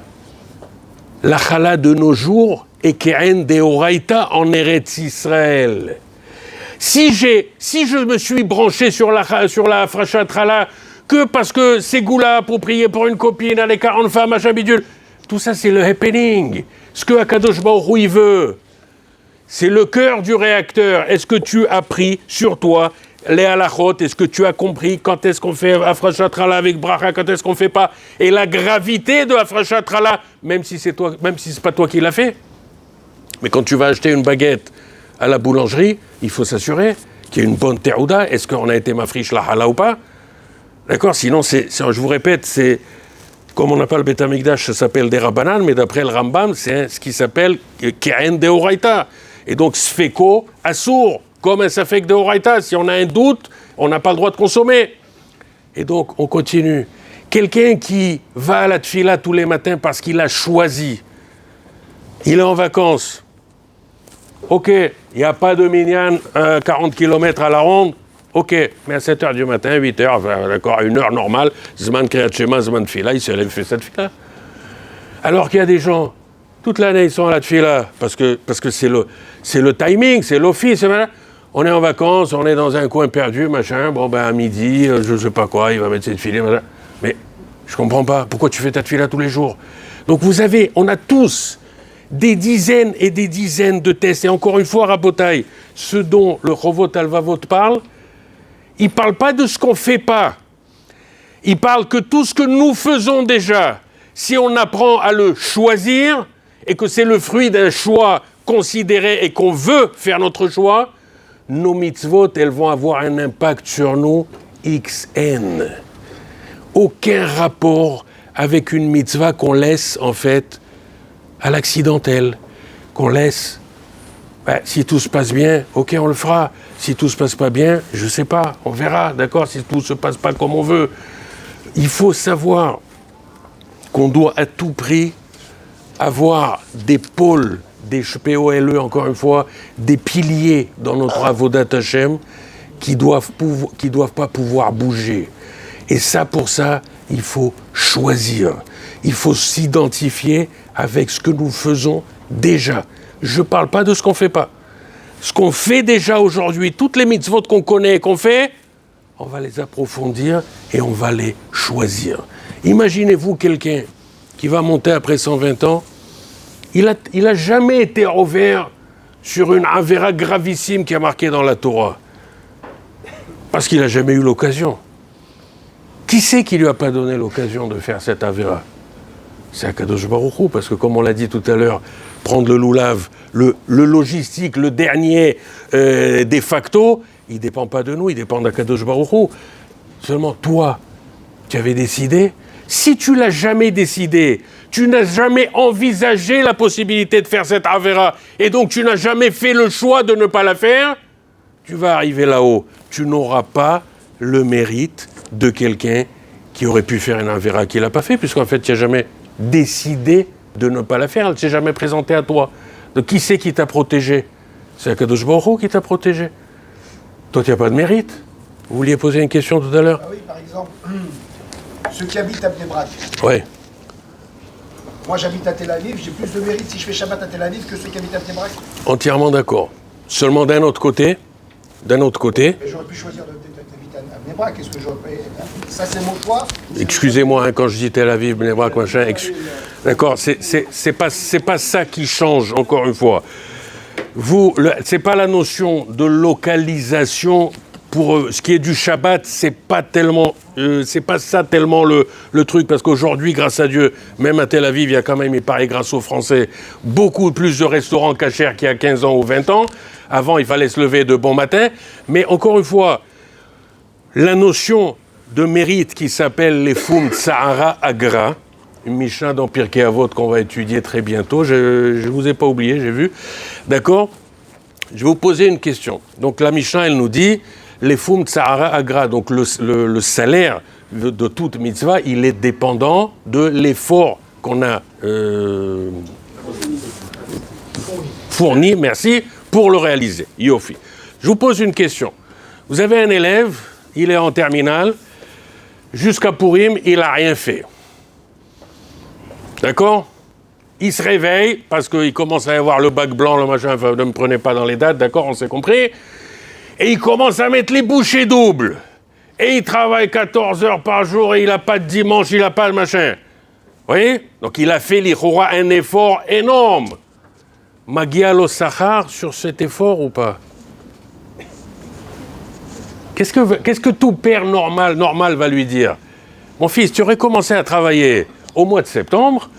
La chala de nos jours est Ke'en Deoraita en Eretz Israël. Si je me suis branché sur la Afrashatrala que parce que c'est Goula pour prier pour une copine, les 40 femmes, machin bidule, tout ça c'est le happening. Ce que Akadosh Baruch Hu il veut, c'est le cœur du réacteur. Est-ce que tu as pris sur toi les halachot? Est-ce que tu as compris quand est-ce qu'on fait Afrashatrala avec bracha, quand est-ce qu'on fait pas? Et la gravité de Afrashatrala, même si c'est pas toi qui l'as fait. Mais quand tu vas acheter une baguette à la boulangerie, il faut s'assurer qu'il y ait une bonne terouda. Est-ce qu'on a été mafrish la hala ou pas? D'accord? Sinon, je vous répète, c'est comme on n'a pas le Beth Amikdash, ça s'appelle des Rabbanan, mais d'après le Rambam, c'est ce qui s'appelle Ke'en Deoraita. Et donc, Sfeko Assour, comme un Safek Deoraita. Si on a un doute, on n'a pas le droit de consommer. Et donc, on continue. Quelqu'un qui va à la tfila tous les matins parce qu'il a choisi, il est en vacances. Ok, il n'y a pas de minyan 40 km à la ronde. Ok, mais à 7h du matin, 8h, enfin, d'accord, à une heure normale, Zman Kriyat Shema, Zman Tfila, il se lève, fait cette fila. Alors qu'il y a des gens, Toute l'année, ils sont à la tefila, parce que c'est le timing, c'est l'office. On est en vacances, on est dans un coin perdu, machin. Bon, ben à midi, je sais pas quoi, il va mettre ses tefilines, machin. Mais je comprends pas. Pourquoi tu fais ta tefila tous les jours? Donc on a tous des dizaines et des dizaines de tests. Et encore une fois, Rabotai, ce dont le Chovot Halvavot parle, il parle pas de ce qu'on fait pas. Il parle que tout ce que nous faisons déjà, si on apprend à le choisir, et que c'est le fruit d'un choix considéré et qu'on veut faire notre choix, nos mitzvot, elles vont avoir un impact sur nous XN. Aucun rapport avec une mitzvah qu'on laisse, en fait, à l'accidentel, qu'on laisse. Si tout se passe bien, ok, on le fera. Si tout se passe pas bien, je sais pas, on verra, d'accord, si tout se passe pas comme on veut. Il faut savoir qu'on doit à tout prix avoir des pôles, des POLE, encore une fois, des piliers dans notre Avodat Hashem qui doivent pas pouvoir bouger. Et ça, pour ça, il faut choisir. Il faut s'identifier avec ce que nous faisons déjà. Je ne parle pas de ce qu'on ne fait pas. Ce qu'on fait déjà aujourd'hui, toutes les mitzvot qu'on connaît et qu'on fait, on va les approfondir et on va les choisir. Imaginez-vous quelqu'un qui va monter après 120 ans, il a jamais été ouvert sur une avéra gravissime qui a marqué dans la Torah. Parce qu'il n'a jamais eu l'occasion. Qui c'est qui ne lui a pas donné l'occasion de faire cette avéra? C'est Akadosh Baruch Hu, parce que comme on l'a dit tout à l'heure, prendre le loulav, le logistique, le dernier de facto, il ne dépend pas de nous, il dépend d'Akadosh Baruch Hu. Seulement toi, tu avais décidé. Si tu l'as jamais décidé, tu n'as jamais envisagé la possibilité de faire cette avéra, et donc tu n'as jamais fait le choix de ne pas la faire, tu vas arriver là-haut. Tu n'auras pas le mérite de quelqu'un qui aurait pu faire une avéra qu'il n'a pas fait, puisqu'en fait, tu n'as jamais décidé de ne pas la faire, elle ne s'est jamais présentée à toi. Donc qui c'est qui t'a protégé? C'est Akadosh Baruch Hu qui t'a protégé. Toi, tu n'as pas de mérite. Vous vouliez poser une question tout à l'heure? Ah oui, par exemple, ceux qui habitent à Bnei Brak. Oui. Moi, j'habite à Tel Aviv, j'ai plus de mérite si je fais Shabbat à Tel Aviv que ceux qui habitent à Bnei Brak. Entièrement d'accord. Seulement d'un autre côté. Mais j'aurais pu choisir d'habiter à Bnei Brak. Est-ce que j'aurais... Ça, c'est mon choix. Excusez-moi, hein, quand je dis Tel Aviv, Bnei Brak, machin. D'accord, c'est pas ça qui change, encore une fois. C'est pas la notion de localisation. Pour ce qui est du Shabbat, c'est pas ça tellement le truc, parce qu'aujourd'hui, grâce à Dieu, même à Tel Aviv, il y a quand même, il paraît grâce aux Français, beaucoup plus de restaurants cachers qu'il y a 15 ans ou 20 ans. Avant, il fallait se lever de bon matin. Mais encore une fois, la notion de mérite qui s'appelle les Fum Tsahara Agra, une Mishnah dans Pirkei Avot qu'on va étudier très bientôt, je ne vous ai pas oublié, j'ai vu. D'accord? Je vais vous poser une question. Donc la Mishnah, elle nous dit... Les Fum Tsahara Agra, donc le salaire de toute mitzvah, il est dépendant de l'effort qu'on a fourni, merci, pour le réaliser. Yofi. Je vous pose une question. Vous avez un élève, il est en terminale, jusqu'à Purim, il n'a rien fait. D'accord? Il se réveille, parce qu'il commence à y avoir le bac blanc, le machin, enfin, ne me prenez pas dans les dates, d'accord, on s'est compris. Et il commence à mettre les bouchées doubles. Et il travaille 14 heures par jour et il n'a pas de dimanche, il n'a pas de machin. Vous voyez? Donc il a fait l'Ichoura un effort énorme. Magia lo Sachar sur cet effort ou pas? Qu'est-ce que tout père normal va lui dire? Mon fils, tu aurais commencé à travailler au mois de septembre,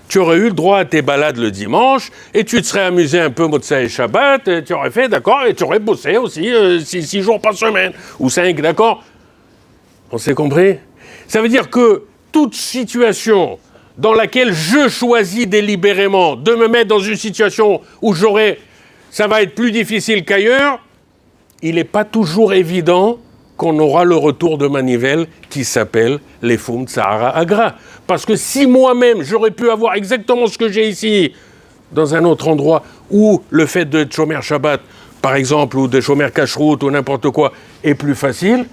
tu aurais eu le droit à tes balades le dimanche, et tu te serais amusé un peu Motsai et Shabbat, et tu aurais fait, d'accord, et tu aurais bossé aussi 6 jours par semaine, ou 5, d'accord? On s'est compris? Ça veut dire que toute situation dans laquelle je choisis délibérément de me mettre dans une situation où ça va être plus difficile qu'ailleurs, il n'est pas toujours évident qu'on aura le retour de manivelle qui s'appelle les Fum Tsahara Agra. Parce que si moi-même, j'aurais pu avoir exactement ce que j'ai ici, dans un autre endroit, où le fait d'être Shomer Shabbat, par exemple, ou de Shomer Kashrut, ou n'importe quoi, est plus facile,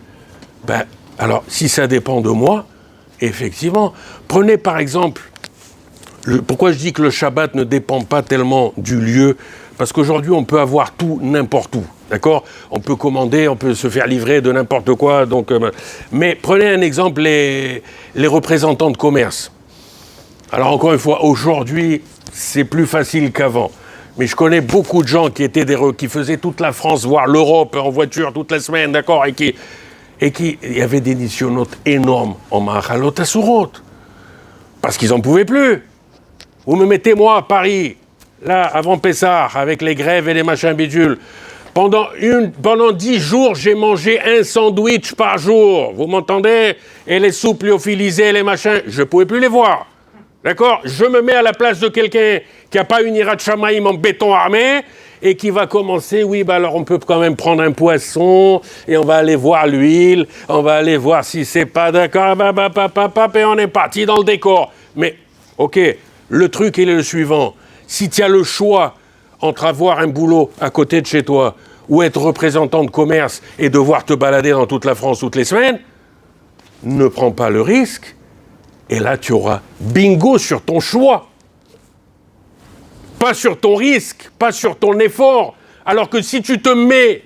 alors, si ça dépend de moi, effectivement, prenez par exemple Pourquoi je dis que le Shabbat ne dépend pas tellement du lieu? Parce qu'aujourd'hui, on peut avoir tout n'importe où, d'accord? On peut commander, on peut se faire livrer de n'importe quoi. Mais prenez un exemple, les représentants de commerce. Alors encore une fois, aujourd'hui, c'est plus facile qu'avant. Mais je connais beaucoup de gens qui faisaient toute la France, voire l'Europe en voiture toute la semaine, d'accord? Et qui il y avait des nisyonotes énormes en Mahalot Asurot. Parce qu'ils n'en pouvaient plus. Vous me mettez, moi, à Paris, là, avant Pessah, avec les grèves et les machins bidules. Pendant 10 jours, j'ai mangé un sandwich par jour. Vous m'entendez? Et les soupes lyophilisées, les machins, je ne pouvais plus les voir. D'accord? Je me mets à la place de quelqu'un qui n'a pas une Hirat Shamaïm en béton armé et qui va commencer, oui, alors on peut quand même prendre un poisson et on va aller voir l'huile, on va aller voir si c'est pas d'accord, et on est parti dans le décor. Mais, ok, le truc, il est le suivant. Si tu as le choix entre avoir un boulot à côté de chez toi ou être représentant de commerce et devoir te balader dans toute la France toutes les semaines, ne prends pas le risque. Et là, tu auras bingo sur ton choix. Pas sur ton risque, pas sur ton effort. Alors que si tu te mets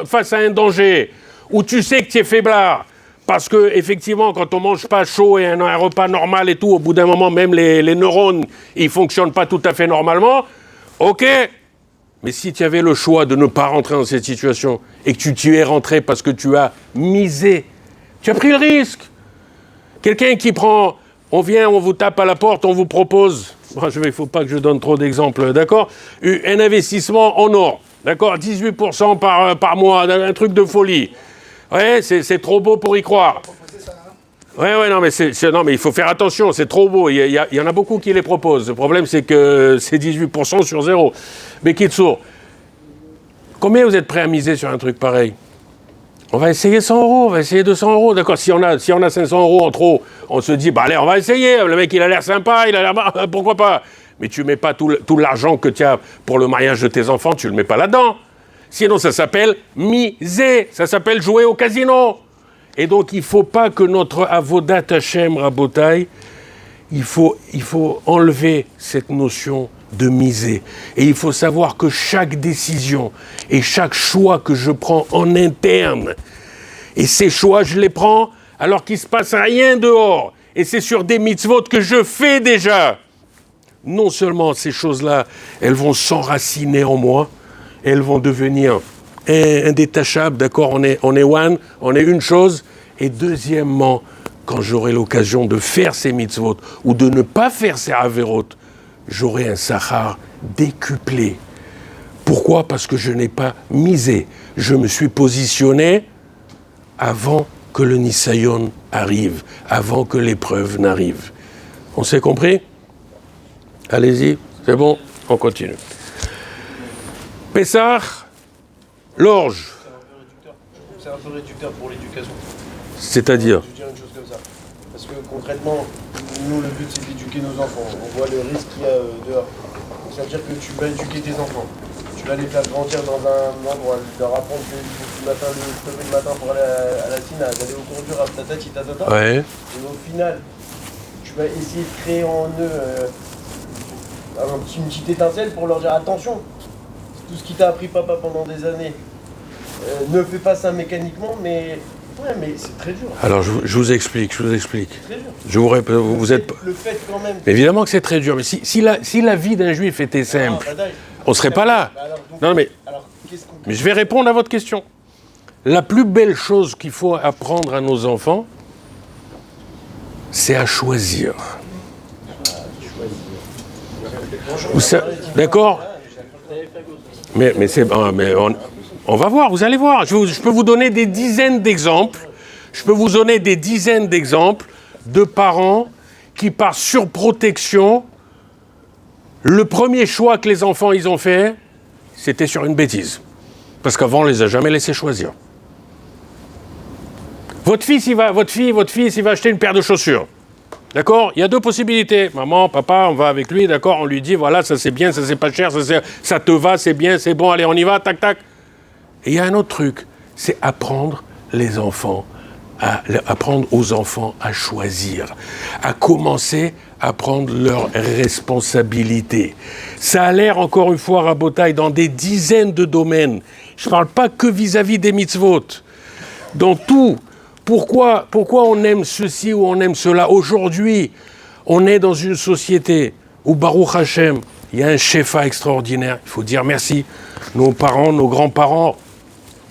face à un danger où tu sais que tu es faiblard, parce que effectivement, quand on mange pas chaud et un repas normal et tout, au bout d'un moment, même les neurones, ils fonctionnent pas tout à fait normalement. Ok, mais si tu avais le choix de ne pas rentrer dans cette situation et que tu t'y es rentré parce que tu as misé, tu as pris le risque. Quelqu'un qui prend... On vient, on vous tape à la porte, on vous propose, il ne faut pas que je donne trop d'exemples, d'accord? Un investissement en or, d'accord? 18% par mois, un truc de folie. Ouais, c'est trop beau pour y croire. Ouais, non, mais il faut faire attention, c'est trop beau. Il y en a beaucoup qui les proposent. Le problème, c'est que c'est 18% sur zéro. Mais Kitsour, combien vous êtes prêts à miser sur un truc pareil? On va essayer 100 euros, on va essayer 200 euros, d'accord? Si on a 500 euros en trop, on se dit, allez, on va essayer, le mec, il a l'air sympa, il a l'air... pourquoi pas? Mais tu ne mets pas tout l'argent que tu as pour le mariage de tes enfants, tu ne le mets pas là-dedans. Sinon, ça s'appelle miser, ça s'appelle jouer au casino. Et donc, il ne faut pas que notre avodat Hashem Rabotai, il faut enlever cette notion de miser. Et il faut savoir que chaque décision et chaque choix que je prends en interne, et ces choix, je les prends alors qu'il ne se passe rien dehors. Et c'est sur des mitzvot que je fais déjà. Non seulement ces choses-là, elles vont s'enraciner en moi, elles vont devenir indétachables, d'accord, on est one, on est une chose. Et deuxièmement, quand j'aurai l'occasion de faire ces mitzvot ou de ne pas faire ces averot, j'aurai un sachar décuplé. Pourquoi? Parce que je n'ai pas misé. Je me suis positionné avant que le Nisayon arrive, avant que l'épreuve n'arrive. On s'est compris? Allez-y, c'est bon, on continue. Pessah, l'orge. C'est un peu réducteur pour l'éducation. C'est-à-dire? Je veux dire une chose comme ça. Parce que concrètement, nous, le but, c'est d'éduquer nos enfants. On voit le risque qu'il y a dehors. Ça veut dire que tu vas éduquer tes enfants. Tu vas les faire grandir dans un endroit, leur apprendre qu'il faut se lever le matin pour aller à la Sina, d'aller au cours du rap, tatati, tatata. Ouais. Et au final, tu vas essayer de créer en eux une petite étincelle pour leur dire attention, tout ce qui t'a appris papa pendant des années, ne fais pas ça mécaniquement, mais... Ouais, mais c'est très dur. Alors, je vous explique. C'est très dur. Vous êtes... Le fait quand même... Évidemment que c'est très dur, mais si la vie d'un juif était simple, on ne serait pas là. Mais je vais répondre à votre question. La plus belle chose qu'il faut apprendre à nos enfants, c'est à choisir. D'accord? Mais on va voir, vous allez voir. Je peux vous donner des dizaines d'exemples. Je peux vous donner des dizaines d'exemples de parents qui, par surprotection, le premier choix que les enfants ils ont fait, c'était sur une bêtise. Parce qu'avant, on ne les a jamais laissés choisir. Votre fils, il va acheter une paire de chaussures. D'accord? Il y a deux possibilités. Maman, papa, on va avec lui, d'accord? On lui dit, voilà, ça c'est bien, ça c'est pas cher, ça te va, c'est bien, c'est bon, allez, on y va, tac, tac. Et il y a un autre truc, c'est apprendre les enfants à apprendre aux enfants à choisir, à commencer à prendre leurs responsabilités. Ça a l'air, encore une fois, Rabotaï, dans des dizaines de domaines. Je ne parle pas que vis-à-vis des mitzvot. Dans tout. Pourquoi on aime ceci ou on aime cela? Aujourd'hui, on est dans une société où, Baruch Hashem, il y a un shefa extraordinaire. Il faut dire merci. Nos parents, nos grands-parents,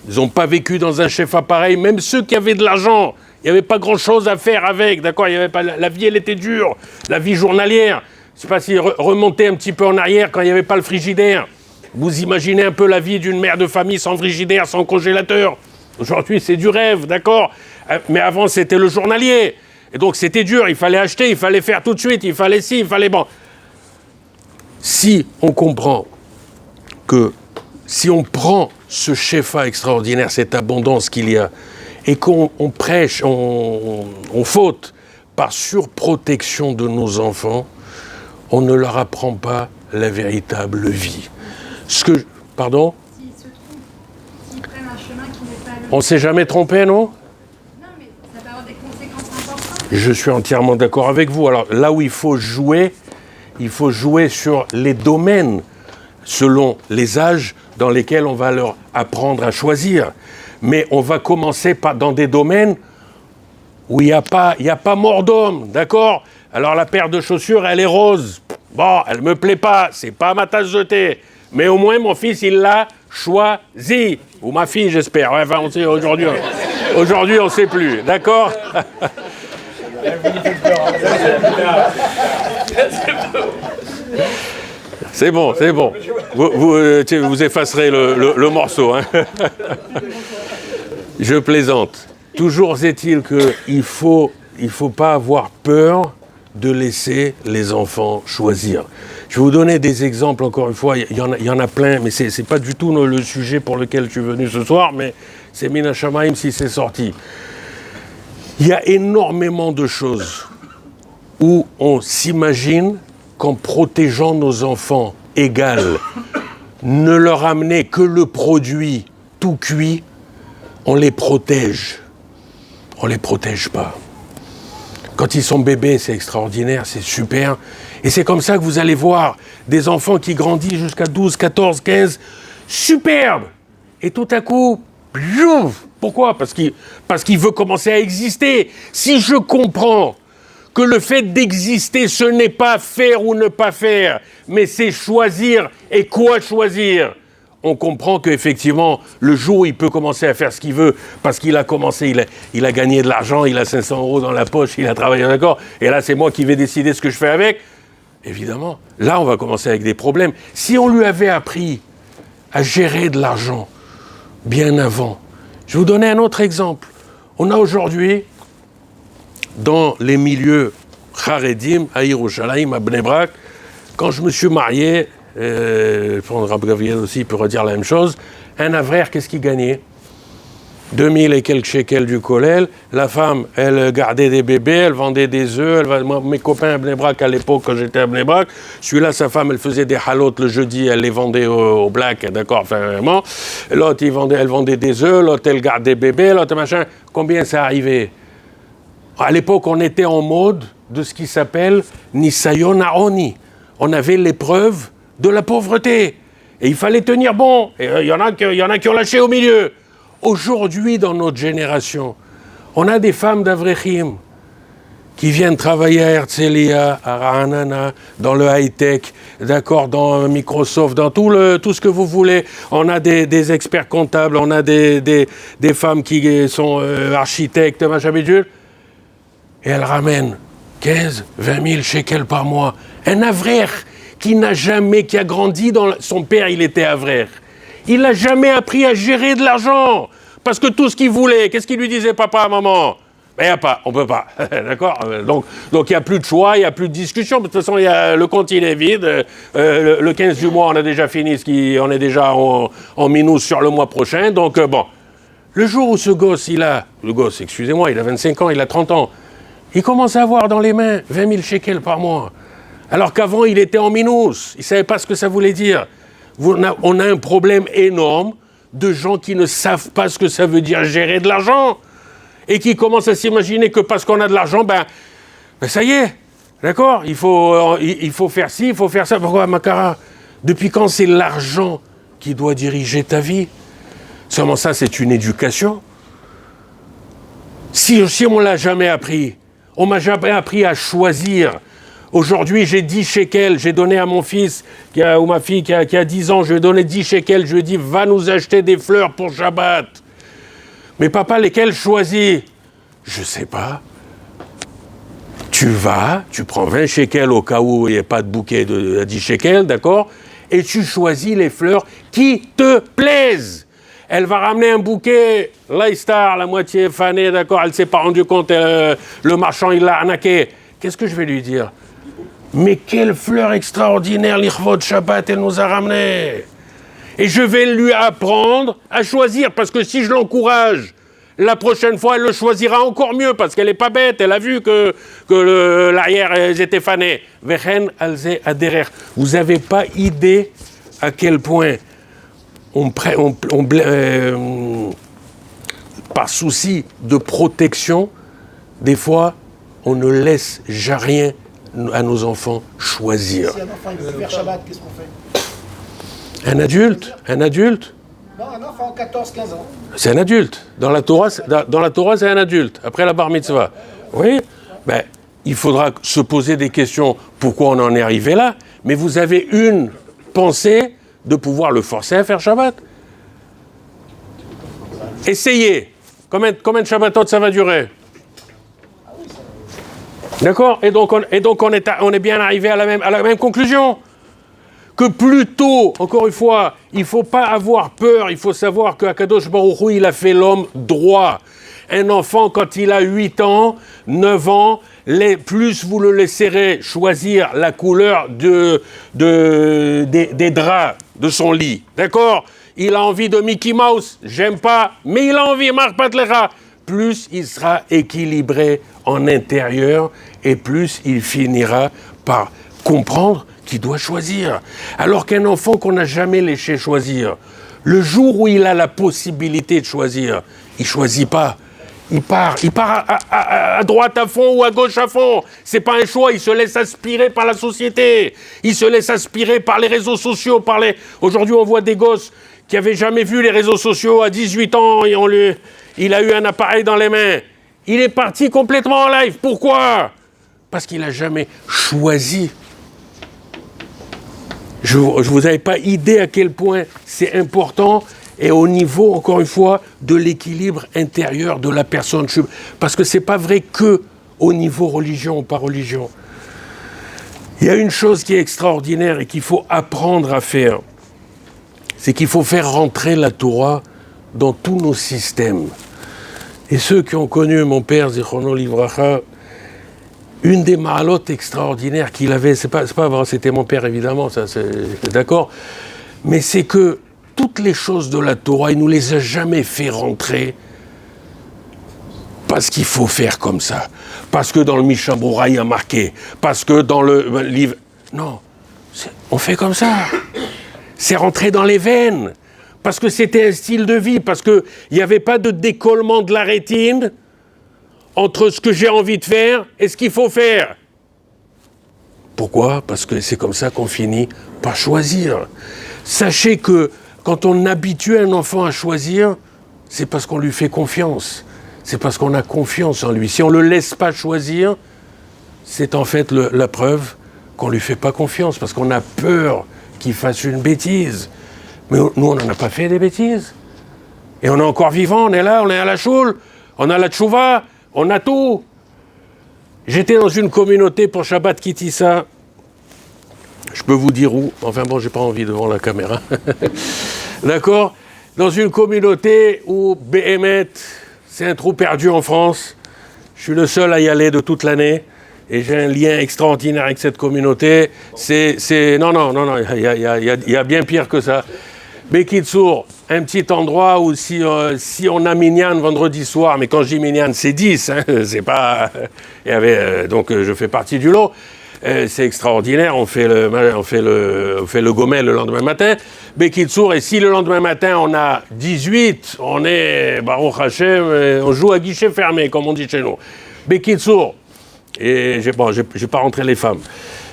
ils n'ont pas vécu dans un shefa pareil. Même ceux qui avaient de l'argent, il n'y avait pas grand-chose à faire avec. D'accord, il y avait pas, la vie, elle était dure. La vie journalière. Je ne sais pas si remonter un petit peu en arrière quand il n'y avait pas le frigidaire. Vous imaginez un peu la vie d'une mère de famille sans frigidaire, sans congélateur. Aujourd'hui, c'est du rêve, d'accord? Mais avant, c'était le journalier. Et donc, c'était dur. Il fallait acheter, il fallait faire tout de suite, il fallait ci, il fallait... Bon. Si on comprend que si on prend ce shefa extraordinaire, cette abondance qu'il y a, et qu'on prêche, on faute par surprotection de nos enfants, on ne leur apprend pas la véritable vie. Pardon? S'ils se trompent, s'ils prennent un chemin qui n'est pas le... On ne s'est jamais trompé, non? Non, mais ça va avoir des conséquences importantes. Je suis entièrement d'accord avec vous. Alors là où il faut jouer sur les domaines, selon les âges dans lesquels on va leur apprendre à choisir. Mais on va commencer dans des domaines où il n'y a pas mort d'homme, d'accord? Alors la paire de chaussures, elle est rose. Bon, elle me plaît pas, c'est pas ma tasse de thé. Mais au moins, mon fils, il l'a choisi. Ou ma fille, j'espère. Ouais, enfin, on sait, aujourd'hui, on ne sait plus, d'accord? C'est bon. Vous effacerez le morceau. Hein. Je plaisante. Toujours est-il qu'il faut pas avoir peur de laisser les enfants choisir. Je vais vous donner des exemples, encore une fois, il y en a plein, mais c'est pas du tout le sujet pour lequel je suis venu ce soir, mais c'est Min Hashamayim si c'est sorti. Il y a énormément de choses où on s'imagine qu'en protégeant nos enfants égales, ne leur amener que le produit tout cuit, on les protège. On les protège pas. Quand ils sont bébés, c'est extraordinaire, c'est super. Et c'est comme ça que vous allez voir des enfants qui grandissent jusqu'à 12, 14, 15, superbes. Et tout à coup, piouf. Pourquoi? Parce qu'il veut commencer à exister. Si je comprends que le fait d'exister, ce n'est pas faire ou ne pas faire, mais c'est choisir. Et quoi choisir? On comprend qu'effectivement, le jour où il peut commencer à faire ce qu'il veut, parce qu'il a commencé, il a gagné de l'argent, il a 500 € dans la poche, il a travaillé, d'accord, et là, c'est moi qui vais décider ce que je fais avec, évidemment, là, on va commencer avec des problèmes. Si on lui avait appris à gérer de l'argent bien avant, je vais vous donner un autre exemple. On a aujourd'hui, dans les milieux Haredim, à Yerushalayim, à Bnei Brak, quand je me suis marié, Rabbi Gabriel aussi peut redire la même chose, un avraire, qu'est-ce qu'il gagnait? 2000 et quelques shekels du kollel. La femme, elle gardait des bébés, elle vendait des œufs. Mes copains à Bnei Brak, à l'époque, quand j'étais à Bnei Brak, celui-là, sa femme, elle faisait des halot le jeudi, elle les vendait au black, d'accord, enfin, vraiment. L'autre, elle vendait des œufs, l'autre, elle gardait des bébés, l'autre, machin. Combien ça arrivait? À l'époque, on était en mode de ce qui s'appelle Nisayon Aoni. On avait l'épreuve de la pauvreté. Et il fallait tenir bon. Et il y en a qui ont lâché au milieu. Aujourd'hui, dans notre génération, on a des femmes d'Avrechim qui viennent travailler à Herzliya, à Ra'anana, dans le high-tech, d'accord, dans Microsoft, dans tout ce que vous voulez. On a des experts comptables, on a des femmes qui sont architectes, machin bidule. Et elles ramènent 15, 20 000 shekels par mois. Un avraire qui a grandi son père, il était avraire. Il n'a jamais appris à gérer de l'argent. Parce que tout ce qu'il voulait, qu'est-ce qu'il lui disait papa, maman? Ben, il n'y a pas, on ne peut pas. D'accord? Donc il n'y a plus de choix, il n'y a plus de discussion. De toute façon, le compte, il est vide. Le 15 du mois, on a déjà fini, on est déjà en minus sur le mois prochain. Donc, bon. Le jour où ce gosse, il a 25 ans, il a 30 ans, il commence à avoir dans les mains 20 000 shekels par mois. Alors qu'avant, il était en minus. Il ne savait pas ce que ça voulait dire. On a un problème énorme de gens qui ne savent pas ce que ça veut dire gérer de l'argent. et qui commence à s'imaginer que parce qu'on a de l'argent, ben ça y est, d'accord, il faut faire ci, il faut faire ça. Pourquoi, Makara? Depuis quand c'est l'argent qui doit diriger ta vie? Seulement ça, c'est une éducation. Si on ne l'a jamais appris, on ne m'a jamais appris à choisir. Aujourd'hui, j'ai 10 shekels, j'ai donné à mon fils ou ma fille qui a 10 ans, je lui ai donné 10 shekels, je lui ai dit, va nous acheter des fleurs pour Shabbat. Mais papa, lesquelles choisis? Je ne sais pas. Tu prends 20 shekels au cas où il n'y ait pas de bouquet de 10 shekels, d'accord? Et tu choisis les fleurs qui te plaisent. Elle va ramener un bouquet, Leicester, la moitié fanée, d'accord? Elle ne s'est pas rendue compte, le marchand, il l'a arnaqué. Qu'est-ce que je vais lui dire? Mais quelle fleur extraordinaire, l'Ichvot Shabbat, elle nous a ramené. Et je vais lui apprendre à choisir, parce que si je l'encourage, la prochaine fois, elle le choisira encore mieux, parce qu'elle n'est pas bête, elle a vu que l'arrière, elles étaient fanées. Vechen alze aderer. Vous n'avez pas idée à quel point par souci de protection, des fois, on ne laisse rien à nos enfants choisir. Si un enfant il veut faire Shabbat, qu'est-ce qu'on fait? Un adulte. Non, un enfant 14-15 ans. C'est un adulte. Dans la Torah, c'est un adulte. Après la bar mitzvah. Oui. Ben, il faudra se poser des questions. Pourquoi on en est arrivé là? Mais vous avez une pensée de pouvoir le forcer à faire Shabbat. Essayez. Combien de Shabbatot ça va durer? D'accord? Et donc on est bien arrivé à la même conclusion. Que plutôt, encore une fois, il ne faut pas avoir peur, il faut savoir qu'Akadosh Baruch Hu, il a fait l'homme droit. Un enfant, quand il a 8 ans, 9 ans, plus vous le laisserez choisir la couleur des draps de son lit. D'accord? Il a envie de Mickey Mouse, j'aime pas, mais il a envie, Marc Patlera. Plus il sera équilibré en intérieur et plus il finira par comprendre qu'il doit choisir. Alors qu'un enfant qu'on n'a jamais laissé choisir, le jour où il a la possibilité de choisir, il ne choisit pas. Il part à droite à fond ou à gauche à fond. C'est pas un choix, il se laisse aspirer par la société. Il se laisse aspirer par les réseaux sociaux. Aujourd'hui, on voit des gosses qui n'avaient jamais vu les réseaux sociaux à 18 ans et il a eu un appareil dans les mains. Il est parti complètement en live. Pourquoi? Parce qu'il n'a jamais choisi. Vous n'avez pas idée à quel point c'est important et au niveau, encore une fois, de l'équilibre intérieur de la personne. Parce que ce n'est pas vrai que au niveau religion ou pas religion. Il y a une chose qui est extraordinaire et qu'il faut apprendre à faire. C'est qu'il faut faire rentrer la Torah dans tous nos systèmes. Et ceux qui ont connu mon père, Zichrono Livracha, une des mahalotes extraordinaires qu'il avait, c'est pas vrai, c'était mon père évidemment, ça c'est d'accord, mais c'est que toutes les choses de la Torah, il nous les a jamais fait rentrer parce qu'il faut faire comme ça, parce que dans le Mishnah Brura il y a marqué, parce que dans le livre, non, on fait comme ça, c'est rentré dans les veines, parce que c'était un style de vie, parce qu'il n'y avait pas de décollement de la rétine entre ce que j'ai envie de faire et ce qu'il faut faire. Pourquoi? Parce que c'est comme ça qu'on finit par choisir. Sachez que quand on habitue un enfant à choisir, c'est parce qu'on lui fait confiance. C'est parce qu'on a confiance en lui. Si on ne le laisse pas choisir, c'est en fait la preuve qu'on ne lui fait pas confiance, parce qu'on a peur qu'il fasse une bêtise. Mais nous, on n'en a pas fait des bêtises. Et on est encore vivant, on est là, on est à la choule, on a la tchouva, on a tout. J'étais dans une communauté pour Shabbat Kitissa. Je peux vous dire où. Enfin bon, j'ai pas envie devant la caméra. D'accord? Dans une communauté où Béhémet, c'est un trou perdu en France. Je suis le seul à y aller de toute l'année. Et j'ai un lien extraordinaire avec cette communauté. Non, il y a bien pire que ça. Bekitsour, un petit endroit où si on a minyan vendredi soir, mais quand je dis minyan, c'est 10, hein, c'est pas... donc je fais partie du lot. c'est extraordinaire, on fait le gomel le lendemain matin. Bekitsour, et si le lendemain matin on a 18, on est, Baruch Hashem, on joue à guichet fermé, comme on dit chez nous. Bekitsour, et je vais pas rentrer les femmes.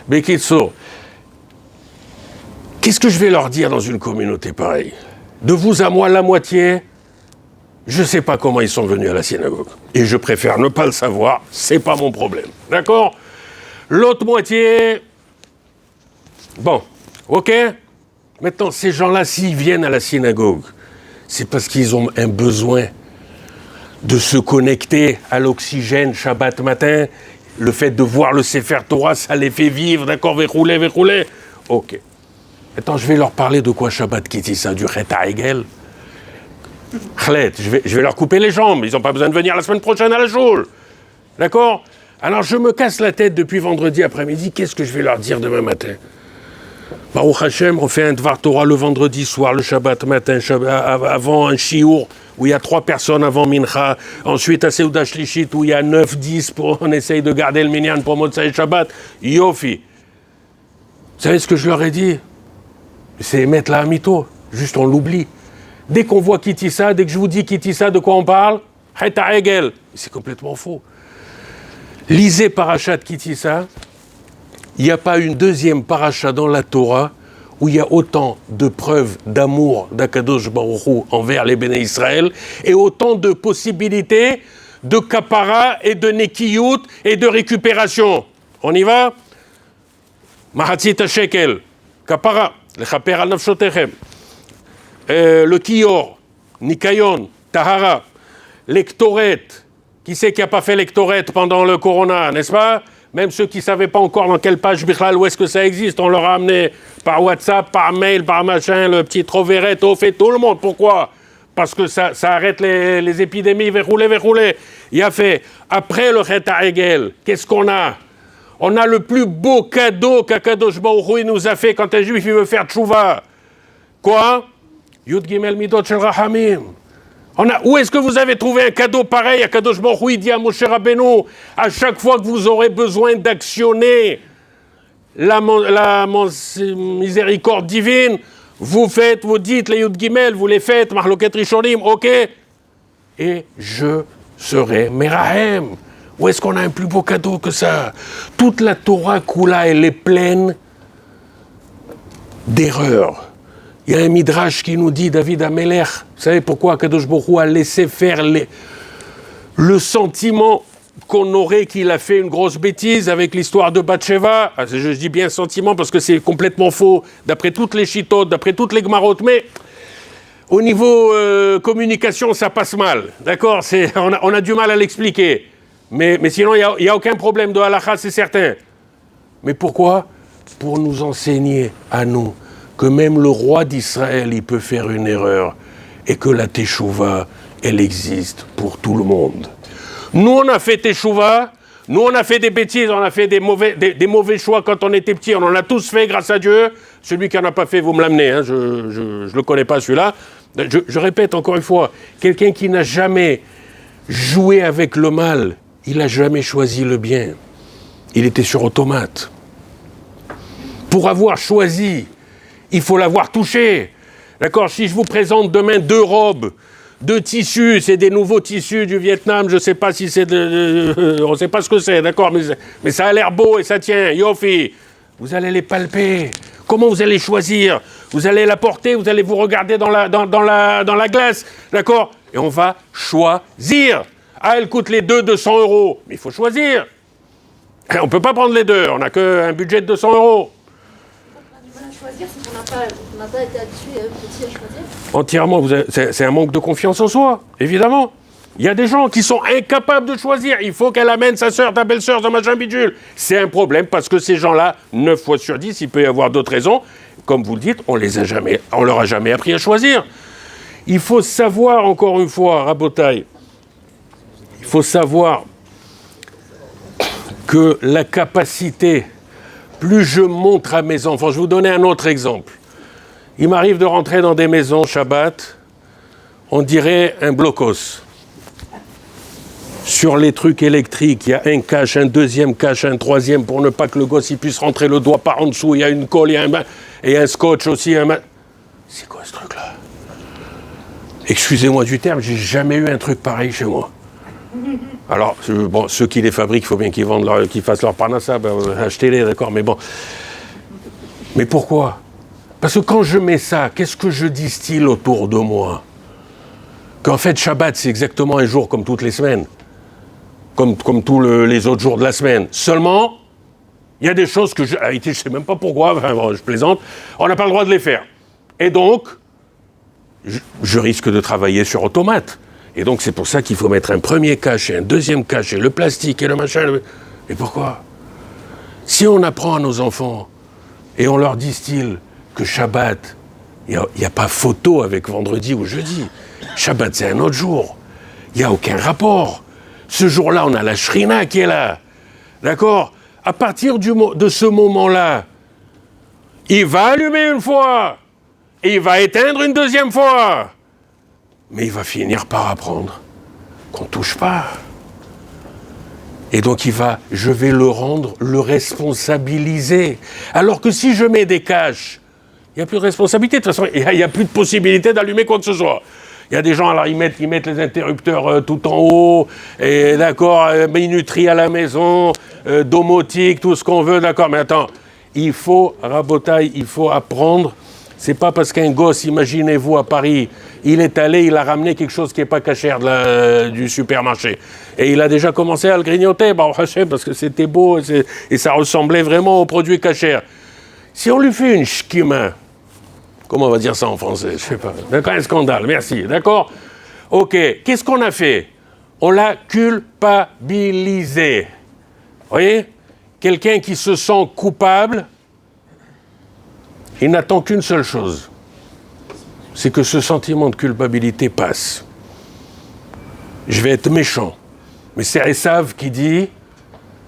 Bekitsour, qu'est-ce que je vais leur dire dans une communauté pareille? De vous à moi, la moitié, je ne sais pas comment ils sont venus à la synagogue. Et je préfère ne pas le savoir, c'est pas mon problème. D'accord? L'autre moitié, bon, ok? Maintenant, ces gens-là, s'ils viennent à la synagogue, c'est parce qu'ils ont un besoin de se connecter à l'oxygène Shabbat matin. Le fait de voir le Sefer Torah, ça les fait vivre, d'accord? Verrouler. Ok. Maintenant, je vais leur parler de quoi Shabbat Kitissa, du Chet HaEgel. Chlet, je vais leur couper les jambes. Ils n'ont pas besoin de venir la semaine prochaine à la Joule. D'accord? Alors, je me casse la tête depuis vendredi après-midi. Qu'est-ce que je vais leur dire demain matin? Baruch Hashem, on fait un Dvar Torah le vendredi soir, le Shabbat matin, avant un Shiur, où il y a 3 personnes avant Mincha. Ensuite, à Seuda Shlishit, où il y a 9-10, on essaye de garder le Minyan pour Motzai Shabbat. Yofi. Vous savez ce que je leur ai dit? C'est mettre la Hamito. Juste, on l'oublie. Dès qu'on voit Kitissa, dès que je vous dis Kitissa, de quoi on parle? Chet HaEgel. C'est complètement faux. Lisez Parashat Kitissa. Il n'y a pas une deuxième paracha dans la Torah où il y a autant de preuves d'amour d'Akadosh Baruch Hu envers les Béné Israël et autant de possibilités de kapara et de nekiyut et de récupération. On y va? Mahatzit shekel, kapara, lechaper al nafshotechem. Le kiyor, nikayon, tahara, l'ektoret. Qui c'est qui n'a pas fait l'ektoret pendant le corona, n'est-ce pas? Même ceux qui ne savaient pas encore dans quelle page Bichlal, où est-ce que ça existe, on leur a amené par WhatsApp, par mail, par machin, le petit Troveret, au fait tout le monde. Pourquoi? Parce que ça arrête les épidémies, verrouler. Il a fait, après le Chet HaEgel, qu'est-ce qu'on a? On a le plus beau cadeau qu'Akadosh Baruch Hu nous a fait quand un juif il veut faire tchouva. Quoi? Yud Gimel Midot Shel Rahamim. Où est-ce que vous avez trouvé un cadeau pareil? Akadosh Baruch Hu dit à Moshe Rabbeinu, à chaque fois que vous aurez besoin d'actionner la miséricorde divine, vous dites les Yud Gimel, vous les faites, Mahloket Rishonim, ok? Et je serai Merahem. Où est-ce qu'on a un plus beau cadeau que ça? Toute la Torah Kula, elle est pleine d'erreurs. Il y a un midrash qui nous dit, David Amelech, vous savez pourquoi Kadosh Baruch Hu a laissé faire le sentiment qu'on aurait qu'il a fait une grosse bêtise avec l'histoire de Bathsheba. Je dis bien sentiment parce que c'est complètement faux, d'après toutes les chitotes, d'après toutes les gmarot, mais au niveau communication, ça passe mal. D'accord? On a du mal à l'expliquer. Mais sinon, il n'y a aucun problème de halakha, c'est certain. Mais pourquoi? Pour nous enseigner à nous que même le roi d'Israël, il peut faire une erreur et que la teshuva, elle existe pour tout le monde. Nous, on a fait teshuva, nous, on a fait des bêtises, on a fait des mauvais choix quand on était petit, on en a tous fait grâce à Dieu. Celui qui n'en a pas fait, vous me l'amenez, hein, je ne le connais pas celui-là. Je répète encore une fois, quelqu'un qui n'a jamais joué avec le mal, il n'a jamais choisi le bien. Il était sur automate. Pour avoir choisi, il faut l'avoir touché. D'accord? Si je vous présente demain 2 robes, 2 tissus, c'est des nouveaux tissus du Vietnam, je ne sais pas si c'est on ne sait pas ce que c'est, d'accord? Mais ça a l'air beau et ça tient, yofi. Vous allez les palper. Comment vous allez choisir? Vous allez la porter, vous allez vous regarder dans la glace, d'accord? Et on va choisir. Ah, elle coûte les 200 €. Mais il faut choisir. On ne peut pas prendre les 2, on n'a qu'un budget de 200 €. Choisir, c'est qu'on n'a pas été habitué petit à choisir. Entièrement, c'est un manque de confiance en soi, évidemment. Il y a des gens qui sont incapables de choisir. Il faut qu'elle amène sa sœur, ta belle-sœur dans machin bidule. C'est un problème parce que ces gens-là, 9 fois sur 10, il peut y avoir d'autres raisons. Comme vous le dites, on leur a jamais appris à choisir. Il faut savoir, encore une fois, Rabotai, il faut savoir que la capacité, plus je montre à mes enfants, je vais vous donner un autre exemple. Il m'arrive de rentrer dans des maisons Shabbat, on dirait un blocos. Sur les trucs électriques, il y a un cache, un deuxième cache, un troisième, pour ne pas que le gosse il puisse rentrer le doigt par en dessous. Il y a une colle, et un scotch aussi. C'est quoi ce truc-là? Excusez-moi du terme, j'ai jamais eu un truc pareil chez moi. Alors, bon, ceux qui les fabriquent, il faut bien qu'ils fassent leur parnassa, achetez-les, d'accord, mais bon. Mais pourquoi? Parce que quand je mets ça, qu'est-ce que je distille autour de moi? Qu'en fait, Shabbat, c'est exactement un jour comme toutes les semaines. Comme tous les autres jours de la semaine. Seulement, il y a des choses que je ne sais même pas pourquoi, enfin, bon, je plaisante, on n'a pas le droit de les faire. Et donc, je risque de travailler sur automate. Et donc, c'est pour ça qu'il faut mettre un premier cachet, un deuxième cachet, le plastique et le machin. Et pourquoi? Si on apprend à nos enfants et on leur distille que Shabbat, il n'y a pas photo avec vendredi ou jeudi. Shabbat, c'est un autre jour. Il n'y a aucun rapport. Ce jour-là, on a la Shrina qui est là. D'accord? À partir de ce moment-là, il va allumer une fois, et il va éteindre une deuxième fois. Mais il va finir par apprendre qu'on ne touche pas. Et donc je vais le responsabiliser. Alors que si je mets des caches, il n'y a plus de responsabilité. De toute façon, il n'y a plus de possibilité d'allumer quoi que ce soit. Il y a des gens, alors ils mettent les interrupteurs tout en haut, et d'accord, minuterie à la maison, domotique, tout ce qu'on veut, d'accord. Mais attends, il faut apprendre. C'est pas parce qu'un gosse, imaginez-vous, à Paris, il est allé, il a ramené quelque chose qui n'est pas cachère du supermarché. Et il a déjà commencé à le grignoter, parce que c'était beau et ça ressemblait vraiment aux produits cachers. Si on lui fait une shkima, comment on va dire ça en français? Je sais pas. D'accord, un scandale, merci. D'accord? Ok, qu'est-ce qu'on a fait? On l'a culpabilisé. Vous voyez? Quelqu'un qui se sent coupable, il n'attend qu'une seule chose. C'est que ce sentiment de culpabilité passe. Je vais être méchant. Mais c'est Esav qui dit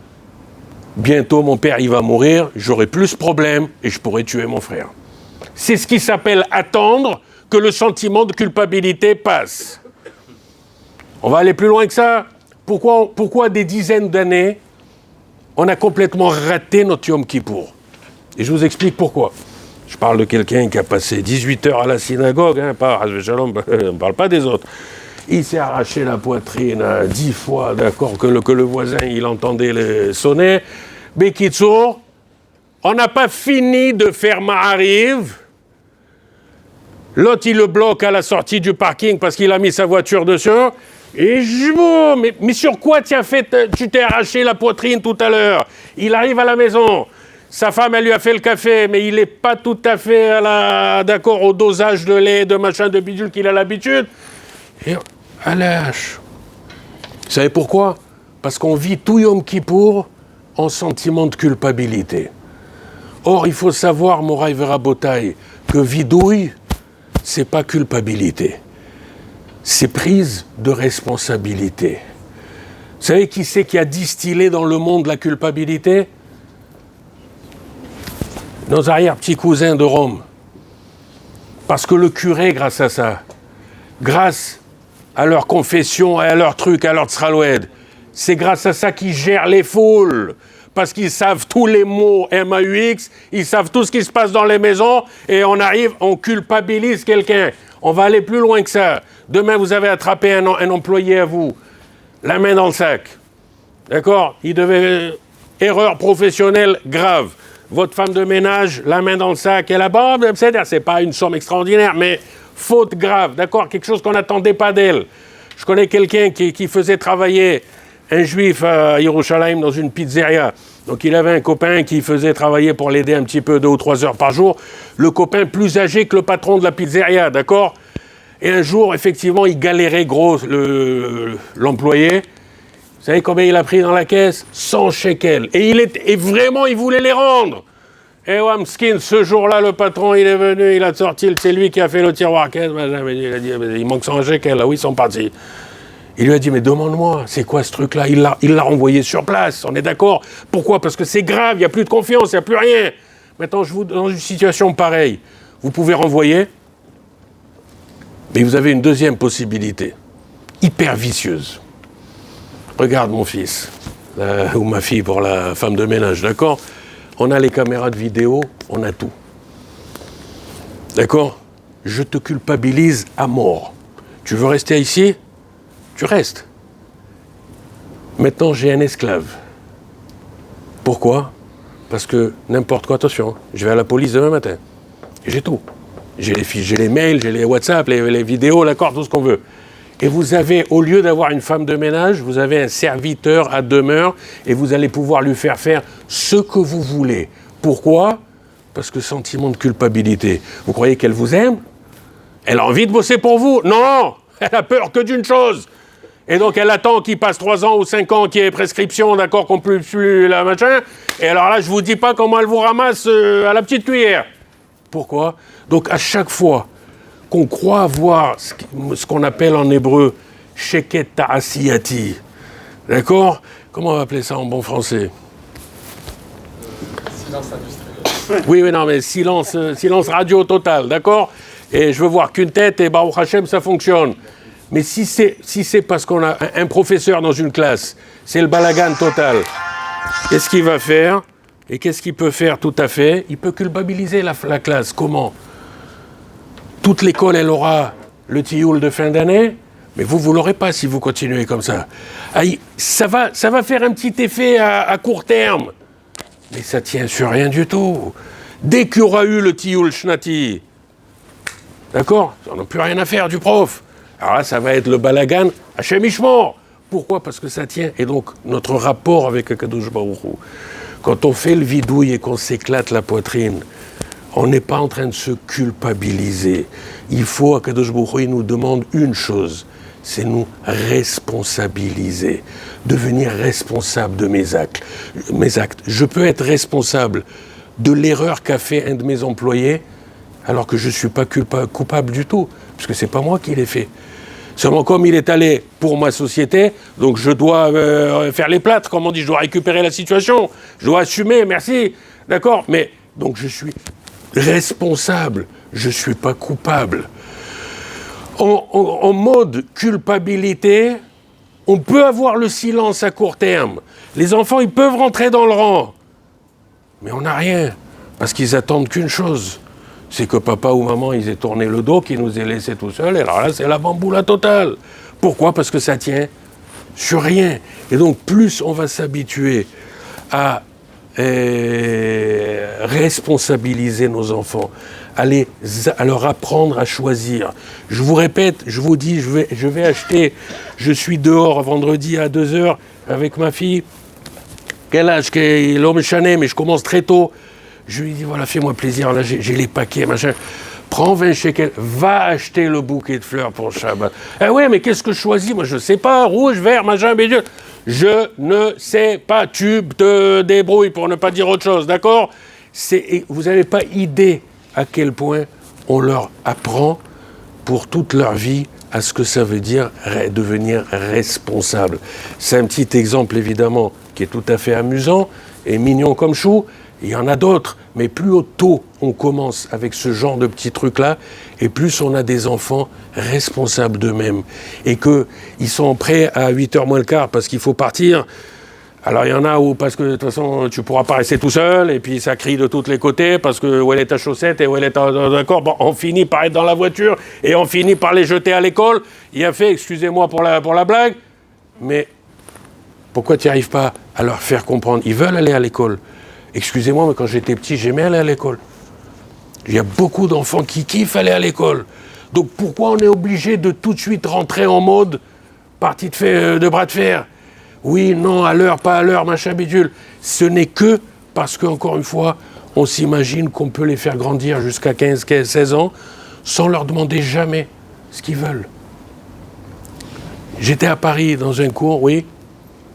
« Bientôt mon père il va mourir, j'aurai plus de problèmes et je pourrai tuer mon frère. » C'est ce qui s'appelle attendre que le sentiment de culpabilité passe. On va aller plus loin que ça. Pourquoi des dizaines d'années, on a complètement raté notre Yom Kippour? Et je vous explique pourquoi. Je parle de quelqu'un qui a passé 18 heures à la synagogue, on ne parle pas des autres. Il s'est arraché la poitrine 10 fois, d'accord, que le voisin, il entendait sonner. Bekitsour, on n'a pas fini de faire Ma'ariv. L'autre, il le bloque à la sortie du parking parce qu'il a mis sa voiture dessus. Et mais sur quoi tu t'es arraché la poitrine tout à l'heure? Il arrive à la maison. Sa femme, elle lui a fait le café, mais il n'est pas tout à fait d'accord au dosage de lait, de machin, de bidule qu'il a l'habitude. Et à lâche. Vous savez pourquoi? Parce qu'on vit tout Yom Kippour en sentiment de culpabilité. Or, il faut savoir, Moraï Verabotaï, que vidouille, c'est pas culpabilité. C'est prise de responsabilité. Vous savez qui c'est qui a distillé dans le monde la culpabilité? Nos arrière-petits-cousins de Rome. Parce que le curé, grâce à ça, grâce à leur confession, à leur truc, à leur tsraloued, c'est grâce à ça qu'ils gèrent les foules. Parce qu'ils savent tous les mots MAUX, ils savent tout ce qui se passe dans les maisons, et on culpabilise quelqu'un. On va aller plus loin que ça. Demain, vous avez attrapé un employé à vous, la main dans le sac. D'accord? Il devait... erreur professionnelle grave. Votre femme de ménage, la main dans le sac, et là-bas, c'est pas une somme extraordinaire, mais faute grave, d'accord? Quelque chose qu'on n'attendait pas d'elle. Je connais quelqu'un qui faisait travailler un juif à Yerushalayim dans une pizzeria. Donc il avait un copain qui faisait travailler pour l'aider un petit peu 2 ou 3 heures par jour. Le copain plus âgé que le patron de la pizzeria, d'accord? Et un jour, effectivement, il galérait gros, l'employé. Vous savez combien il a pris dans la caisse? 100 shekels. Et vraiment, il voulait les rendre. Et Wamskin, ce jour-là, le patron, il est venu, il a sorti, c'est lui qui a fait le tiroir caisse. Il a dit, il manque 100 shekels, là, oui, ils sont partis. Il lui a dit, mais demande-moi, c'est quoi ce truc-là? Il l'a renvoyé sur place, on est d'accord? Pourquoi? Parce que c'est grave, il n'y a plus de confiance, il n'y a plus rien. Maintenant, dans une situation pareille, vous pouvez renvoyer, mais vous avez une deuxième possibilité, hyper vicieuse. regarde mon fils, ou ma fille pour la femme de ménage, d'accord? On a les caméras de vidéo, on a tout. D'accord? Je te culpabilise à mort. Tu veux rester ici? Tu restes. Maintenant, j'ai un esclave. Pourquoi? Parce que n'importe quoi, attention, je vais à la police demain matin. J'ai tout. J'ai les fiches, j'ai les mails, j'ai les WhatsApp, les vidéos, d'accord, tout ce qu'on veut. Et vous avez, au lieu d'avoir une femme de ménage, vous avez un serviteur à demeure et vous allez pouvoir lui faire ce que vous voulez. Pourquoi? Parce que sentiment de culpabilité. Vous croyez qu'elle vous aime? Elle a envie de bosser pour vous? Non! Elle a peur que d'une chose. Et donc elle attend qu'il passe 3 ans ou 5 ans qu'il y ait prescription, d'accord, qu'on ne plus la machin. Et alors là, je vous dis pas comment elle vous ramasse à la petite cuillère. Pourquoi? Donc à chaque fois qu'on croit avoir ce qu'on appelle en hébreu sheket ta'asiyati, d'accord? Comment on va appeler ça en bon français? Silence industriel. Oui, non, mais silence radio total, d'accord? Et je veux voir qu'une tête et Baruch Hashem, ça fonctionne. Mais si c'est parce qu'on a un professeur dans une classe, c'est le balagan total. Qu'est-ce qu'il va faire? Et qu'est-ce qu'il peut faire tout à fait? Il peut culpabiliser la classe. Comment? Toute l'école, elle aura le tioul de fin d'année, mais vous l'aurez pas si vous continuez comme ça. Ça va faire un petit effet à court terme, mais ça tient sur rien du tout. Dès qu'il y aura eu le tioul shnati, d'accord? On n'a plus rien à faire du prof. Alors là, ça va être le balagan à Shemishmor. Pourquoi? Parce que ça tient. Et donc, notre rapport avec Akadosh Baruch Hu, quand on fait le vidouille et qu'on s'éclate la poitrine, on n'est pas en train de se culpabiliser. Il faut, Akadosh Baruch Hu, il nous demande une chose, c'est nous responsabiliser, devenir responsable de mes actes. Je peux être responsable de l'erreur qu'a fait un de mes employés, alors que je ne suis pas coupable du tout, parce que ce n'est pas moi qui l'ai fait. Seulement comme il est allé pour ma société, donc je dois faire les plâtres, comme on dit, je dois récupérer la situation, je dois assumer, merci, d'accord? Mais donc je suis responsable, je ne suis pas coupable. En mode culpabilité, on peut avoir le silence à court terme. Les enfants, ils peuvent rentrer dans le rang, mais on n'a rien, parce qu'ils attendent qu'une chose. C'est que papa ou maman, ils aient tourné le dos, qu'ils nous aient laissés tout seuls, et alors là, c'est la bamboula totale. Pourquoi? Parce que ça tient sur rien. Et donc, plus on va s'habituer à responsabiliser nos enfants, à leur apprendre à choisir. Je vous répète, je vous dis, je vais acheter, je suis dehors vendredi à 2h avec ma fille, quel âge, l'homme chané, mais je commence très tôt. Je lui dis, voilà, fais-moi plaisir, là j'ai les paquets, machin. Prends 20 shekels, va acheter le bouquet de fleurs pour Shabbat. Eh ouais, mais qu'est-ce que je choisis? Moi, je ne sais pas, rouge, vert, machin, mais je ne sais pas. Tu te débrouilles pour ne pas dire autre chose, d'accord? Vous n'avez pas idée à quel point on leur apprend pour toute leur vie à ce que ça veut dire devenir responsable. C'est un petit exemple, évidemment, qui est tout à fait amusant et mignon comme chou. Il y en a d'autres, mais plus tôt on commence avec ce genre de petits trucs-là, et plus on a des enfants responsables d'eux-mêmes. Et qu'ils sont prêts à 8h moins le quart parce qu'il faut partir. Alors il y en a où, parce que de toute façon, tu ne pourras pas rester tout seul, et puis ça crie de tous les côtés, parce que où elle est ta chaussette et où elle est d'accord, bon, on finit par être dans la voiture, et on finit par les jeter à l'école. Il a fait, excusez-moi pour la blague, mais pourquoi tu n'y arrives pas à leur faire comprendre? Ils veulent aller à l'école. Excusez-moi, mais quand j'étais petit, j'aimais aller à l'école. Il y a beaucoup d'enfants qui kiffent aller à l'école. Donc pourquoi on est obligé de tout de suite rentrer en mode partie de bras de fer? Oui, non, à l'heure, pas à l'heure, machin bidule. Ce n'est que parce qu'encore une fois, on s'imagine qu'on peut les faire grandir jusqu'à 15, 16 ans sans leur demander jamais ce qu'ils veulent. J'étais à Paris dans un cours, oui.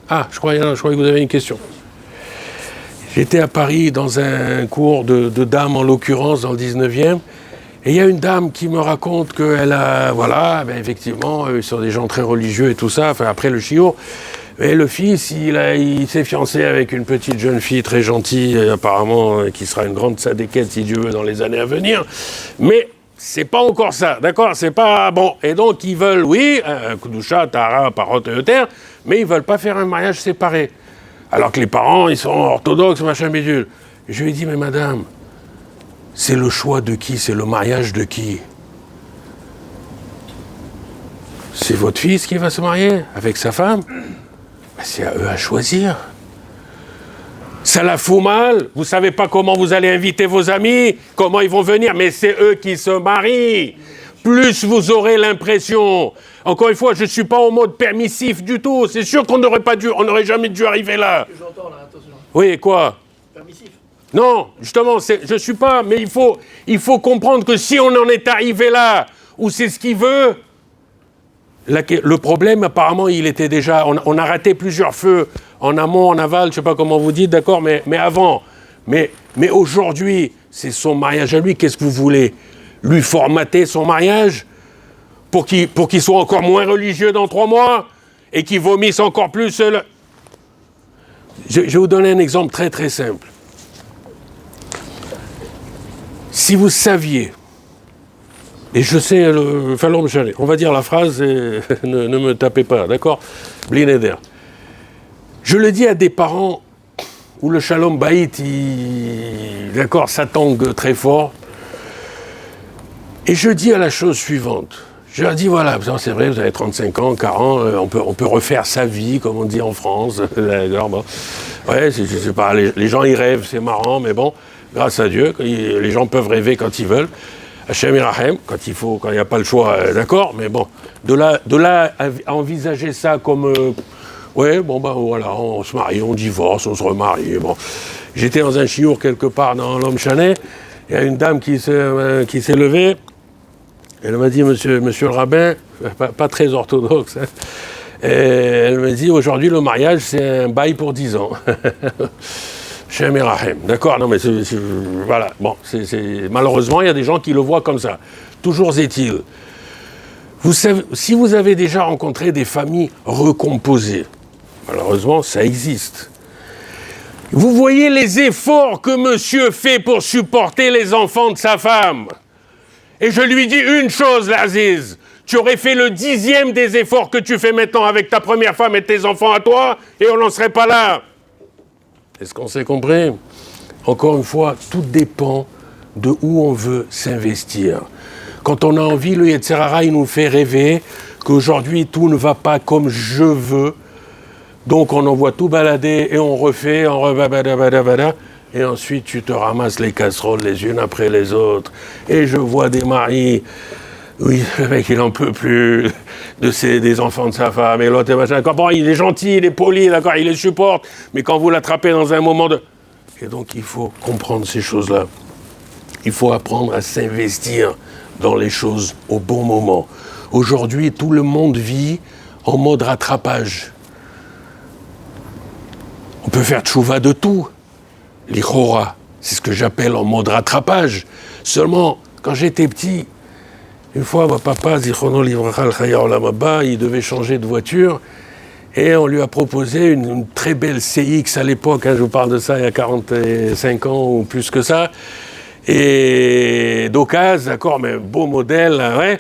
Ah, je croyais que vous avez une question. J'étais à Paris dans un cours de dames, en l'occurrence, dans le 19e, et il y a une dame qui me raconte qu'elle a, voilà, ben effectivement, ils sont des gens très religieux et tout ça, enfin après le chiour, et le fils, il s'est fiancé avec une petite jeune fille très gentille, apparemment, qui sera une grande sadéquette, si Dieu veut, dans les années à venir, mais c'est pas encore ça, d'accord? C'est pas bon. Et donc, ils veulent, oui, un Kudusha, Tahara, Parot et Euter, mais ils veulent pas faire un mariage séparé. Alors que les parents, ils sont orthodoxes, machin bidule. Je lui ai dit, mais madame, c'est le choix de qui? C'est le mariage de qui? C'est votre fils qui va se marier avec sa femme? Ben, c'est à eux à choisir. Ça la fout mal. Vous savez pas comment vous allez inviter vos amis, comment ils vont venir, mais c'est eux qui se marient. Plus vous aurez l'impression. Encore une fois, je ne suis pas en mode permissif du tout. C'est sûr qu'on n'aurait jamais dû arriver là. J'entends là, attention. Oui, quoi? Permissif. Non, justement, je ne suis pas, mais il faut comprendre que si on en est arrivé là, où c'est ce qu'il veut, le problème, apparemment, il était déjà... On a raté plusieurs feux, en amont, en aval, je ne sais pas comment vous dites, d'accord, mais avant. Mais aujourd'hui, c'est son mariage à lui. Qu'est-ce que vous voulez? Lui formater son mariage pour qu'il soit encore moins religieux dans 3 mois et qu'il vomisse encore plus Je vais vous donner un exemple très très simple. Si vous saviez, et je sais, on va dire la phrase et ne me tapez pas, d'accord? Blinéder. Je le dis à des parents où le Shalom Bayit, d'accord, ça tangue très fort. Et je dis à la chose suivante. Je leur dis, voilà, c'est vrai, vous avez 35 ans, 40, on peut refaire sa vie, comme on dit en France. Bon. Ouais, je sais pas, les gens y rêvent, c'est marrant, mais bon, grâce à Dieu, les gens peuvent rêver quand ils veulent. Hachem Irachem, quand il n'y a pas le choix, d'accord, mais bon, de là à envisager ça comme, ouais, bon, ben voilà, on se marie, on divorce, on se remarie, bon. J'étais dans un chiour quelque part dans l'Homme Chanet, il y a une dame qui s'est levée, elle m'a dit, monsieur le rabbin, pas très orthodoxe, hein, et elle me dit, aujourd'hui, le mariage, c'est un bail pour 10 ans. Shem et Rahem. D'accord? Non, mais voilà. Bon, malheureusement, il y a des gens qui le voient comme ça. Toujours est-il. Vous savez, si vous avez déjà rencontré des familles recomposées, malheureusement, ça existe. Vous voyez les efforts que monsieur fait pour supporter les enfants de sa femme. Et je lui dis une chose, l'Aziz. Tu aurais fait le 10e des efforts que tu fais maintenant avec ta première femme et tes enfants à toi, et on n'en serait pas là. Est-ce qu'on s'est compris? Encore une fois, tout dépend de où on veut s'investir. Quand on a envie, le Yetzer Hara, il nous fait rêver qu'aujourd'hui, tout ne va pas comme je veux. Donc, on envoie tout balader et on refait, et ensuite, tu te ramasses les casseroles les unes après les autres. Et je vois des maris... Oui, le mec, il n'en peut plus des enfants de sa femme, et l'autre, machin. Bon, il est gentil, il est poli, d'accord, il les supporte, mais quand vous l'attrapez dans un moment de... Et donc, il faut comprendre ces choses-là. Il faut apprendre à s'investir dans les choses au bon moment. Aujourd'hui, tout le monde vit en mode rattrapage. On peut faire tchouva de tout. L'Ichora, c'est ce que j'appelle en mode rattrapage. Seulement, quand j'étais petit... Une fois, mon papa, Zichrono Livracha al-Chaya Olam Haba, il devait changer de voiture et on lui a proposé une très belle CX à l'époque, hein, je vous parle de ça il y a 45 ans ou plus que ça, et d'occasion, d'accord, mais beau modèle, ouais.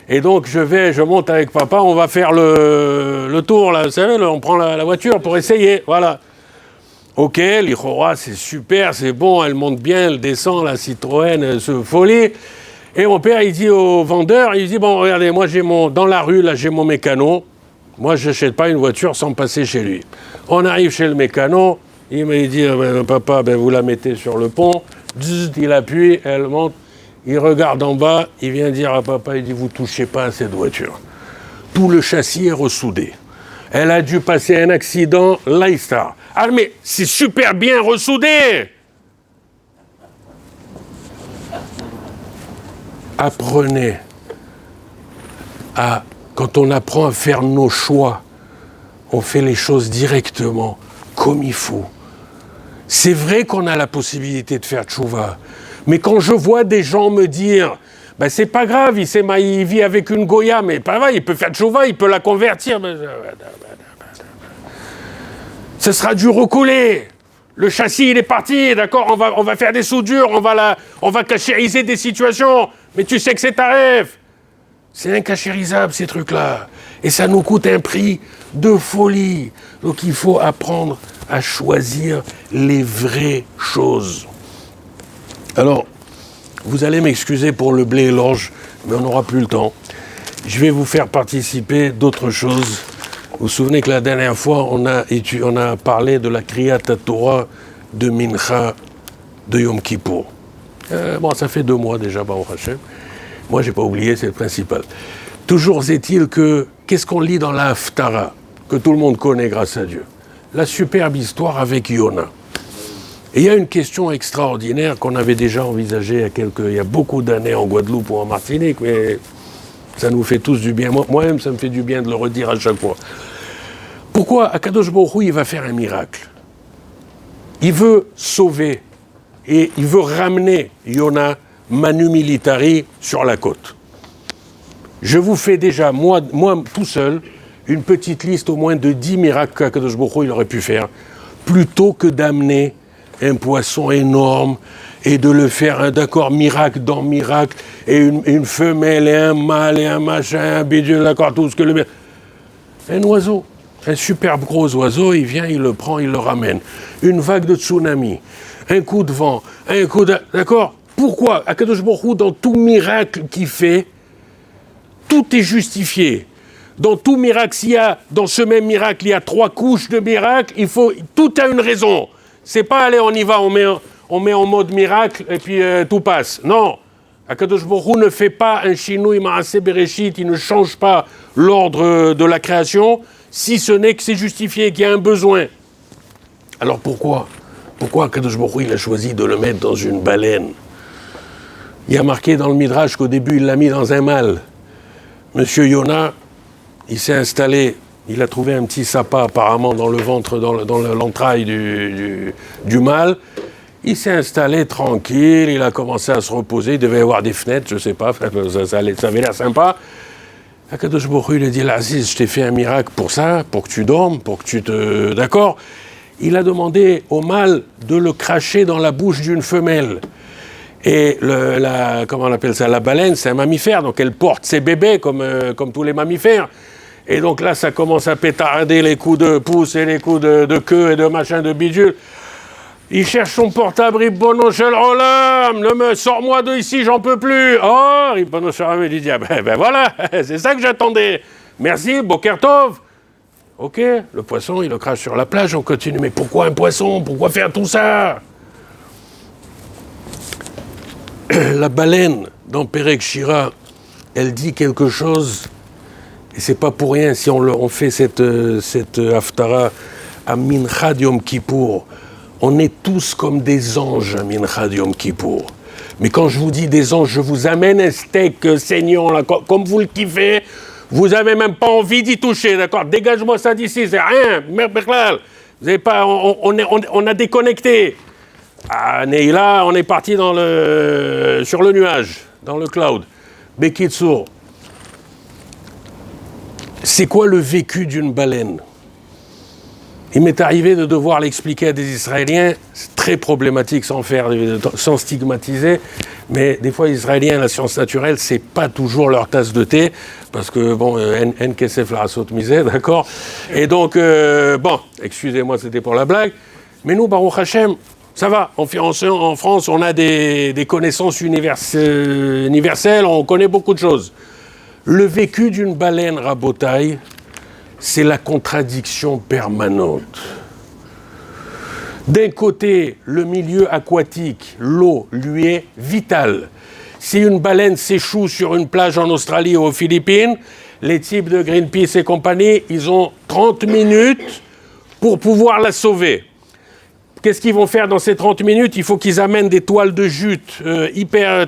Et donc je monte avec papa, on va faire le tour, là, vous savez, on prend la voiture pour essayer, voilà. Ok, l'Ichora, c'est super, c'est bon, elle monte bien, elle descend, la Citroën, elle se folie. Et mon père, il dit au vendeur, il dit, bon, regardez, moi, dans la rue, là, j'ai mon mécano. Moi, je n'achète pas une voiture sans passer chez lui. On arrive chez le mécano, il me dit, papa, vous la mettez sur le pont. Il appuie, elle monte, il regarde en bas, il vient dire à papa, il dit, vous touchez pas à cette voiture. Tout le châssis est ressoudé. Elle a dû passer un accident, Leicester. Ah, mais c'est super bien ressoudé! Apprenez quand on apprend à faire nos choix, on fait les choses directement, comme il faut. C'est vrai qu'on a la possibilité de faire tchouva, mais quand je vois des gens me dire, c'est pas grave, il vit avec une Goya, mais pas grave, il peut faire tchouva, il peut la convertir. Ce sera du recoller. Le châssis, il est parti, d'accord, on va faire des soudures, on va cachériser des situations. Mais tu sais que c'est taref. C'est incachérisable, ces trucs-là. Et ça nous coûte un prix de folie. Donc il faut apprendre à choisir les vraies choses. Alors, vous allez m'excuser pour le blé et l'orge, mais on n'aura plus le temps. Je vais vous faire participer d'autres choses. Vous vous souvenez que la dernière fois, on a parlé de la Kriyat Torah de Mincha de Yom Kippour. Bon, ça fait 2 mois déjà, Baruch Hashem. Moi, je n'ai pas oublié, c'est le principal. Toujours est-il que, qu'est-ce qu'on lit dans la Haftara, que tout le monde connaît grâce à Dieu? La superbe histoire avec Yona. Et il y a une question extraordinaire qu'on avait déjà envisagée il y a beaucoup d'années en Guadeloupe ou en Martinique, mais ça nous fait tous du bien. Moi-même, ça me fait du bien de le redire à chaque fois. Pourquoi Akadosh Baruch Hu, il va faire un miracle? Il veut sauver et il veut ramener Yona Manu Militari sur la côte. Je vous fais déjà, moi tout seul, une petite liste au moins de 10 miracles qu'Akadosh Baruch Hu il aurait pu faire, plutôt que d'amener un poisson énorme et de le faire un miracle dans miracle, et une femelle et un mâle et un machin, un bidule, d'accord, tout ce que le... Un oiseau, un superbe gros oiseau, il vient, il le prend, il le ramène. Une vague de tsunami, un coup de vent, un coup de... D'accord? Pourquoi Akadosh Baruch Hu, dans tout miracle qu'il fait, tout est justifié. Dans tout miracle, dans ce même miracle, il y a 3 couches de miracle, tout a une raison. C'est pas, allez, on y va, on met en mode miracle, et puis tout passe. Non. Akadosh Baruch Hu ne fait pas un Shinui Ma'aseh Bereshit, il ne change pas l'ordre de la création, si ce n'est que c'est justifié, qu'il y a un besoin. Alors pourquoi Akadosh Baruch Hu, il a choisi de le mettre dans une baleine? Il y a marqué dans le Midrash qu'au début, il l'a mis dans un mâle. Monsieur Yona, il s'est installé, il a trouvé un petit sapin apparemment dans le ventre, dans l'entraille du mâle. Il s'est installé tranquille, il a commencé à se reposer, il devait y avoir des fenêtres, je ne sais pas, ça avait l'air sympa. Akadosh Baruch Hu, il a dit, Aziz, je t'ai fait un miracle pour ça, pour que tu dormes, pour que tu te... D'accord? Il a demandé au mâle de le cracher dans la bouche d'une femelle. Et comment on appelle ça, la baleine, c'est un mammifère, donc elle porte ses bébés comme tous les mammifères. Et donc là, ça commence à pétarder les coups de pouce et les coups de queue et de machin de bidule. Il cherche son portable, Ribbono Shel Olam, sors-moi de ici, j'en peux plus. Oh, Ribbono Shel Olam, il dit, ah ben voilà, c'est ça que j'attendais. Merci, Boker Tov. Ok, le poisson, il le crache sur la plage, on continue. Mais pourquoi un poisson? Pourquoi faire tout ça? La baleine, dans Perek Shira, elle dit quelque chose, et c'est pas pour rien si on fait cette haftara à Mincha Yom Kippour. On est tous comme des anges à Mincha Yom Kippour. Mais quand je vous dis des anges, je vous amène un steak saignant, là, comme vous le kiffez, vous n'avez même pas envie d'y toucher, d'accord? Dégage-moi ça d'ici, c'est rien, Berklal. Vous avez pas, on a déconnecté. Ah, Neila, on est parti sur le nuage, dans le cloud. Bekitsour. C'est quoi le vécu d'une baleine? Il m'est arrivé de devoir l'expliquer à des Israéliens. C'est très problématique sans stigmatiser. Mais des fois, les Israéliens, la science naturelle, c'est pas toujours leur tasse de thé. Parce que, bon, en kesef la rasot misé, d'accord? Et donc, bon, excusez-moi, c'était pour la blague. Mais nous, Baruch Hashem, ça va. En France, on a des connaissances universelles, on connaît beaucoup de choses. Le vécu d'une baleine rabotaille, c'est la contradiction permanente. D'un côté, le milieu aquatique, l'eau, lui est vitale. Si une baleine s'échoue sur une plage en Australie ou aux Philippines, les types de Greenpeace et compagnie, ils ont 30 minutes pour pouvoir la sauver. Qu'est-ce qu'ils vont faire dans ces 30 minutes? Il faut qu'ils amènent des toiles de jute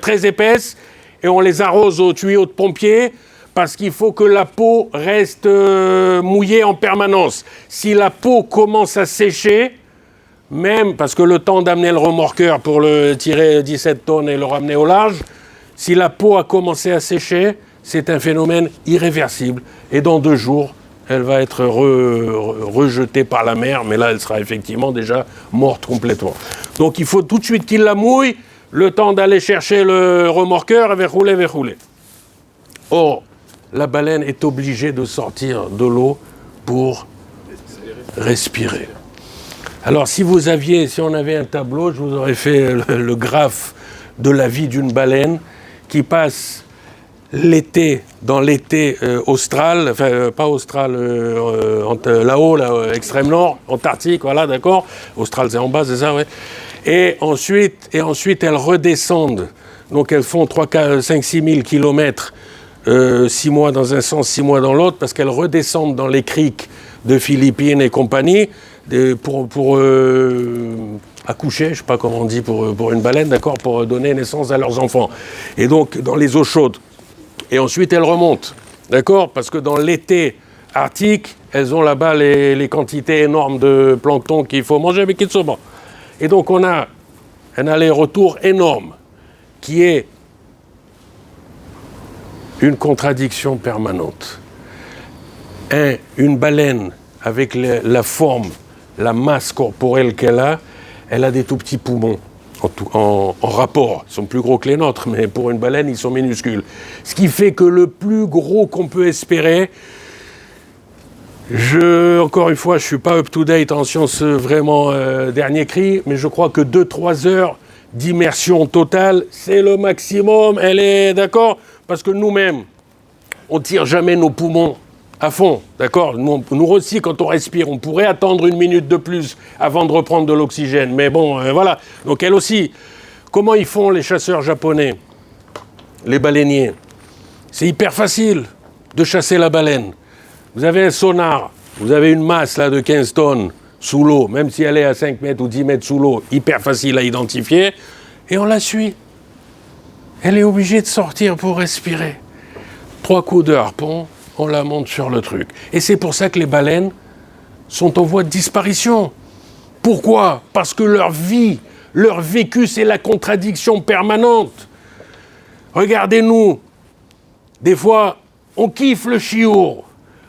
très épaisses et on les arrose aux tuyaux de pompiers parce qu'il faut que la peau reste mouillée en permanence. Si la peau commence à sécher, même parce que le temps d'amener le remorqueur pour le tirer 17 tonnes et le ramener au large, si la peau a commencé à sécher, c'est un phénomène irréversible. Et dans 2 jours, elle va être rejetée par la mer, mais là, elle sera effectivement déjà morte complètement. Donc il faut tout de suite qu'il la mouille, le temps d'aller chercher le remorqueur, et rouler. Or, la baleine est obligée de sortir de l'eau pour respirer. Alors, si on avait un tableau, je vous aurais fait le graphe de la vie d'une baleine qui passe dans l'été austral, enfin pas austral, là-haut, extrême nord, Antarctique, voilà, d'accord. Austral, c'est en bas, c'est ça, ouais. Et ensuite, elles redescendent. Donc, elles font 3, 4, 5, 6 000 kilomètres, 6 mois dans un sens, 6 mois dans l'autre, parce qu'elles redescendent dans les criques de Philippines et compagnie pour accoucher, je ne sais pas comment on dit pour une baleine, d'accord, pour donner naissance à leurs enfants. Et donc, dans les eaux chaudes. Et ensuite, elles remontent, d'accord, parce que dans l'été arctique, elles ont là-bas les quantités énormes de plancton qu'il faut manger, mais qui ne sont pas. Et donc, on a un aller-retour énorme, qui est une contradiction permanente. Une baleine, avec la forme, la masse corporelle qu'elle a, elle a des tout petits poumons en rapport. Ils sont plus gros que les nôtres, mais pour une baleine, ils sont minuscules. Ce qui fait que le plus gros qu'on peut espérer, encore une fois, je ne suis pas up-to-date en sciences vraiment dernier cri, mais je crois que 2-3 heures d'immersion totale, c'est le maximum. Elle est d'accord? Parce que nous-mêmes, on ne tire jamais nos poumons à fond, d'accord? Nous aussi, quand on respire, on pourrait attendre 1 minute de plus avant de reprendre de l'oxygène. Mais bon, voilà. Donc elle aussi. Comment ils font les chasseurs japonais, les baleiniers? C'est hyper facile de chasser la baleine. Vous avez un sonar, vous avez une masse là de 15 tonnes sous l'eau, même si elle est à 5 mètres ou 10 mètres sous l'eau, hyper facile à identifier, et on la suit. Elle est obligée de sortir pour respirer. 3 coups de harpon, on la monte sur le truc. Et c'est pour ça que les baleines sont en voie de disparition. Pourquoi? Parce que leur vie, leur vécu, c'est la contradiction permanente. Regardez-nous. Des fois, on kiffe le chiour,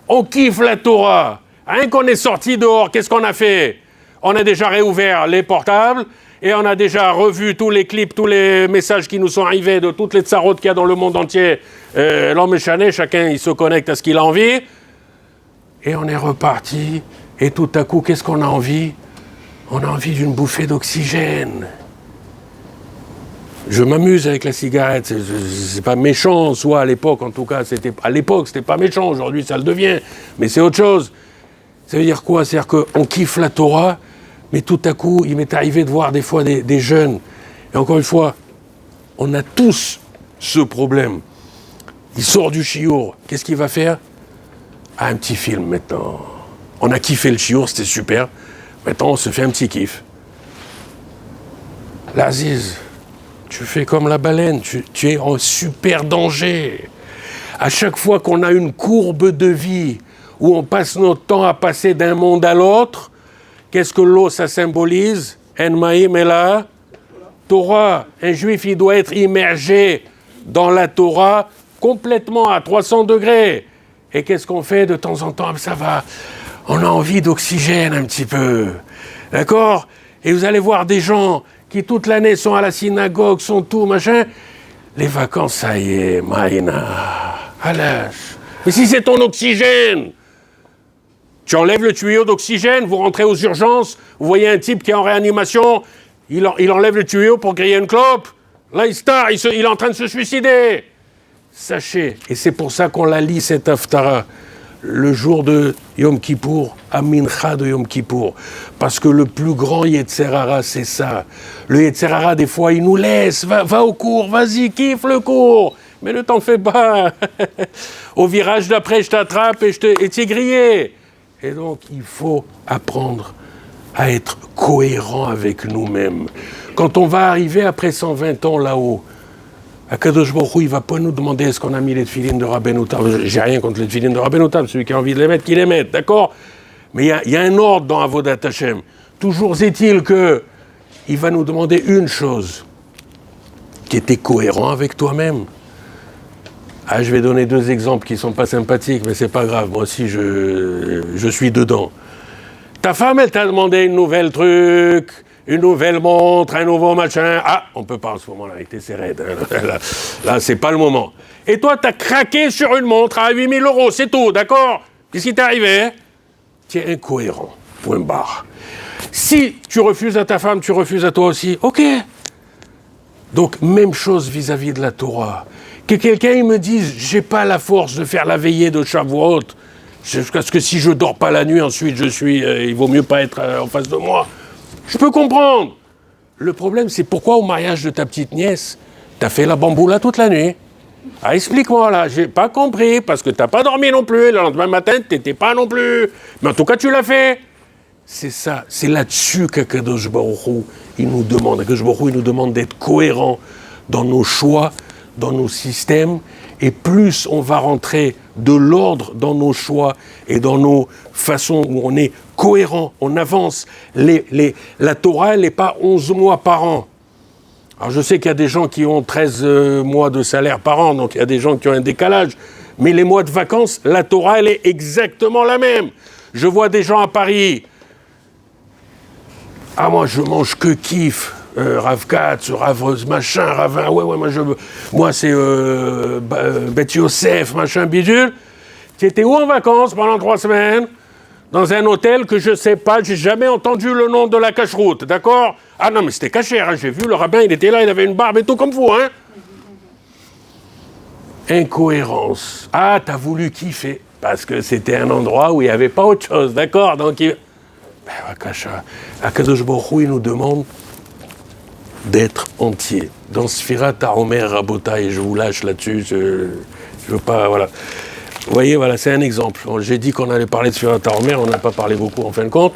on kiffe la Torah. Rien qu'on est sorti dehors, qu'est-ce qu'on a fait? On a déjà réouvert les portables et on a déjà revu tous les clips, tous les messages qui nous sont arrivés de toutes les tsarotes qu'il y a dans le monde entier. L'homme échané, chacun il se connecte à ce qu'il a envie. Et on est reparti. Et tout à coup, qu'est-ce qu'on a envie? On a envie d'une bouffée d'oxygène. Je m'amuse avec la cigarette, c'est pas méchant en soi à l'époque, en tout cas, à l'époque c'était pas méchant, aujourd'hui ça le devient, mais c'est autre chose. Ça veut dire quoi? C'est-à-dire qu'on kiffe la Torah, mais tout à coup, il m'est arrivé de voir des fois des jeunes, et encore une fois, on a tous ce problème. Il sort du chiour, qu'est-ce qu'il va faire? Ah, un petit film maintenant. On a kiffé le chiour, c'était super, maintenant on se fait un petit kiff. L'Aziz, tu fais comme la baleine, tu es en super danger. À chaque fois qu'on a une courbe de vie où on passe notre temps à passer d'un monde à l'autre, qu'est-ce que l'eau, ça symbolise? En maïm et la Torah. Un juif, il doit être immergé dans la Torah complètement à 300 degrés. Et qu'est-ce qu'on fait de temps en temps? Ça va, on a envie d'oxygène un petit peu. D'accord? Et vous allez voir des gens qui toute l'année sont à la synagogue, sont tout, machin. Les vacances, ça y est, Maïna, à l'âge. Mais si c'est ton oxygène, tu enlèves le tuyau d'oxygène, vous rentrez aux urgences, vous voyez un type qui est en réanimation, il enlève le tuyau pour griller une clope. Là, il est en train de se suicider. Sachez, et c'est pour ça qu'on la lit, cette Haftara, le jour de Yom Kippour, à Mincha de Yom Kippour. Parce que le plus grand Yetzer Hara, c'est ça. Le Yetzer Hara, des fois, il nous laisse. Va au cours, vas-y, kiffe le cours. Mais ne t'en fais pas. Au virage d'après, je t'attrape et t'ai grillé. Et donc, il faut apprendre à être cohérent avec nous-mêmes. Quand on va arriver après 120 ans là-haut, Akadosh Baruch Hu, il ne va pas nous demander est-ce qu'on a mis les tefilines de Rabbeinu Tam. J'ai rien contre les tefilines de Rabbeinu Tam, celui qui a envie de les mettre, qu'il les mette, d'accord? Mais il y a un ordre dans Avodat Hashem. Toujours est-il qu'il va nous demander une chose, qui était cohérent avec toi-même. Ah, je vais donner 2 exemples qui ne sont pas sympathiques, mais c'est pas grave, moi aussi je suis dedans. Ta femme, elle t'a demandé une nouvelle truc, une nouvelle montre, un nouveau machin. Ah, on peut pas en ce moment-là, c'est raide. Là, c'est pas le moment. Et toi, t'as craqué sur une montre à 8 000 €, c'est tout, d'accord? Qu'est-ce qui t'est arrivé? Tu es incohérent, point barre. Si tu refuses à ta femme, tu refuses à toi aussi, ok. Donc, même chose vis-à-vis de la Torah. Que quelqu'un il me dise, j'ai pas la force de faire la veillée de Shavuot, parce que si je dors pas la nuit, ensuite il vaut mieux pas être en face de moi. Je peux comprendre. Le problème, c'est pourquoi au mariage de ta petite nièce, t'as fait la bamboula toute la nuit. Ah, explique-moi là, j'ai pas compris, parce que t'as pas dormi non plus, le lendemain matin, t'étais pas non plus. Mais en tout cas, tu l'as fait. C'est ça, c'est là-dessus qu'Akadosh Baruch Hu, il nous demande d'être cohérent dans nos choix, dans nos systèmes, et plus on va rentrer de l'ordre dans nos choix et dans nos façons où on est cohérent, on avance. La Torah, elle n'est pas 11 mois par an. Alors je sais qu'il y a des gens qui ont 13 mois de salaire par an, donc il y a des gens qui ont un décalage, mais les mois de vacances, la Torah, elle est exactement la même. Je vois des gens à Paris, ah moi je mange que kiff, Rav Katz, Rav machin, Rav, moi c'est Beth Yosef, machin bidule. Tu étais où en vacances pendant 3 semaines? Dans un hôtel que je sais pas, j'ai jamais entendu le nom de la cache-route, d'accord? Ah non mais c'était cachère, hein, j'ai vu le rabbin, il était là, il avait une barbe et tout comme vous, hein? Incohérence. Ah, t'as voulu kiffer, parce que c'était un endroit où il n'y avait pas autre chose, d'accord? Donc Akadosh Baruch Hu, il nous demande d'être entier. Dans Sfirat HaOmer Rabotai, je vous lâche là-dessus, je veux pas, voilà. Vous voyez, voilà, c'est un exemple. J'ai dit qu'on allait parler de Sfirat HaOmer, on n'a pas parlé beaucoup en fin de compte.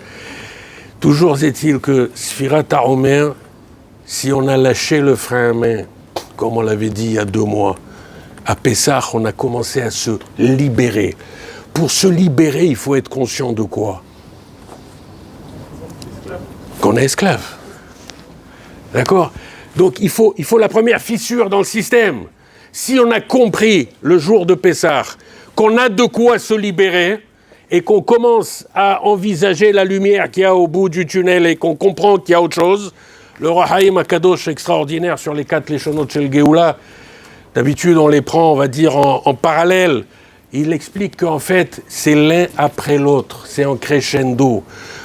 Toujours est-il que Sfirat HaOmer, si on a lâché le frein à main, comme on l'avait dit il y a 2 mois, à Pessah, on a commencé à se libérer. Pour se libérer, il faut être conscient de quoi? Qu'on est esclave. D'accord? Donc il faut la première fissure dans le système. Si on a compris le jour de Pessah qu'on a de quoi se libérer et qu'on commence à envisager la lumière qu'il y a au bout du tunnel et qu'on comprend qu'il y a autre chose, le Rahaim Akadosh extraordinaire sur les 4 Leshonot Shel Geoula, d'habitude on les prend, on va dire, en parallèle. Il explique qu'en fait, c'est l'un après l'autre, c'est en crescendo.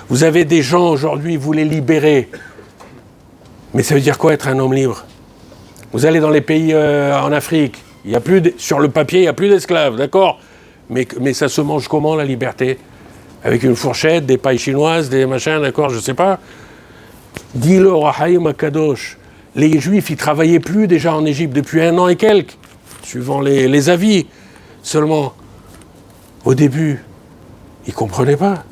Vous avez des gens aujourd'hui, vous les libérez. Mais ça veut dire quoi être un homme libre? Vous allez dans les pays en Afrique, il y a plus sur le papier, il n'y a plus d'esclaves, d'accord? Mais ça se mange comment, la liberté? Avec une fourchette, des pailles chinoises, des machins, d'accord, je ne sais pas. Dis-le au Rahaim Akadosh. Les Juifs, ils ne travaillaient plus déjà en Égypte depuis 1 an et quelques, suivant les avis. Seulement, au début, ils ne comprenaient pas.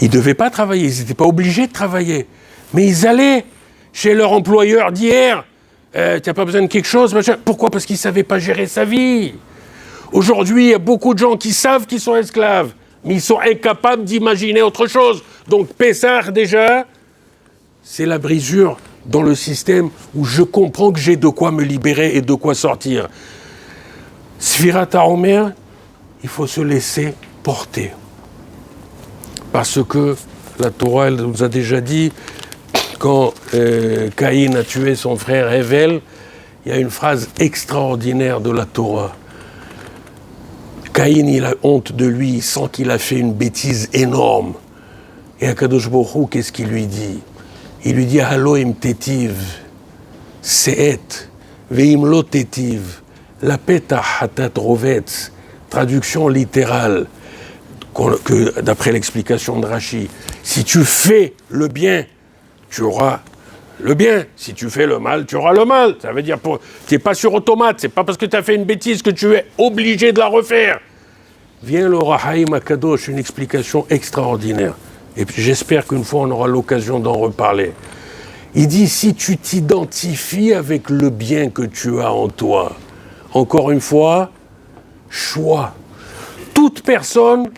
Ils ne devaient pas travailler, ils n'étaient pas obligés de travailler. Mais ils allaient chez leur employeur d'hier. Tu n'as pas besoin de quelque chose, machin. Pourquoi? Parce qu'ils ne savaient pas gérer sa vie. Aujourd'hui, il y a beaucoup de gens qui savent qu'ils sont esclaves, mais ils sont incapables d'imaginer autre chose. Donc Pessah, déjà, c'est la brisure dans le système où je comprends que j'ai de quoi me libérer et de quoi sortir. Sfirat HaOmer, il faut se laisser porter. Parce que la Torah, elle nous a déjà dit, quand Caïn a tué son frère Hevel, il y a une phrase extraordinaire de la Torah. Caïn, il a honte de lui, il sent qu'il a fait une bêtise énorme. Et Akadosh Baruch Hu, qu'est-ce qu'il lui dit? Il lui dit, Haloim tetiv, se'et, ve'im lo tetiv, la peta hatat rovetz. Traduction littérale, que, d'après l'explication de Rashi. Si tu fais le bien, tu auras le bien. Si tu fais le mal, tu auras le mal. Ça veut dire, tu n'es pas sur automate. C'est pas parce que tu as fait une bêtise que tu es obligé de la refaire. Vient le Rahaim Akadosh, une explication extraordinaire. Et puis j'espère qu'une fois on aura l'occasion d'en reparler. Il dit, si tu t'identifies avec le bien que tu as en toi, encore une fois, choix. Toute personne,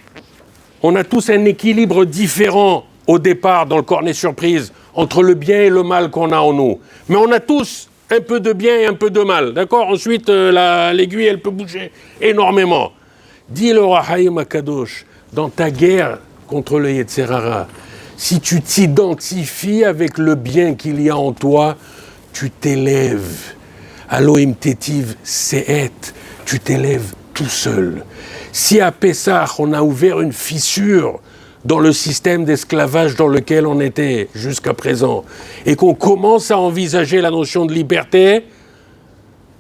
on a tous un équilibre différent au départ dans le cornet surprise entre le bien et le mal qu'on a en nous. Mais on a tous un peu de bien et un peu de mal, d'accord? Ensuite, l'aiguille, elle peut bouger énormément. Dis le Rahaim Akadosh, dans ta guerre contre le Yetzer Hara, Si tu t'identifies avec le bien qu'il y a en toi, tu t'élèves. Aloim tetiv se'et, tu t'élèves tout seul. Si à Pessah, on a ouvert une fissure dans le système d'esclavage dans lequel on était jusqu'à présent, et qu'on commence à envisager la notion de liberté,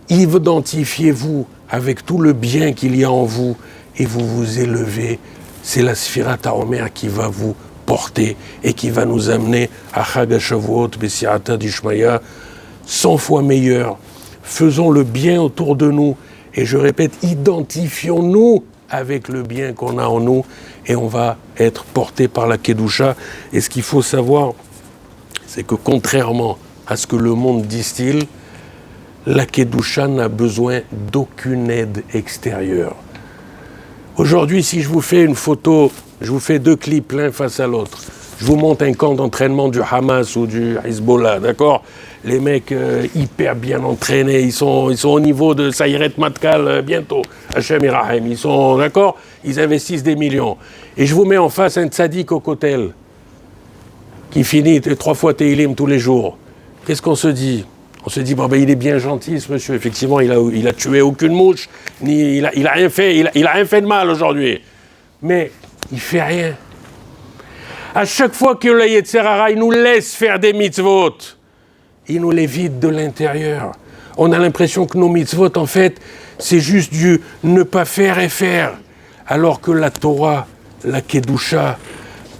identifiez-vous avec tout le bien qu'il y a en vous, et vous vous élevez. C'est la Sfirat HaOmer qui va vous porter et qui va nous amener à Chag HaShavuot, B'Siata Dishmaya, 100 fois meilleur. Faisons le bien autour de nous. Et je répète, identifions-nous avec le bien qu'on a en nous et on va être porté par la Kedusha. Et ce qu'il faut savoir, c'est que contrairement à ce que le monde distille, la Kedusha n'a besoin d'aucune aide extérieure. Aujourd'hui, si je vous fais une photo, je vous fais 2 clips l'un face à l'autre, je vous montre un camp d'entraînement du Hamas ou du Hezbollah, d'accord? Les mecs hyper bien entraînés, ils sont au niveau de Sayeret Matkal bientôt, Hachem Irahem, ils sont, d'accord? Ils investissent des millions. Et je vous mets en face un tzaddik au kotel, qui finit 3 fois Teilim tous les jours. Qu'est-ce qu'on se dit? On se dit, bon, ben, il est bien gentil ce monsieur, effectivement, il a tué aucune mouche, il a rien fait de mal aujourd'hui. Mais il fait rien. À chaque fois que le Yetzer Hara, il nous laisse faire des mitzvot, il nous les vide de l'intérieur. On a l'impression que nos mitzvot, en fait, c'est juste du ne pas faire et faire. Alors que la Torah, la Kedusha,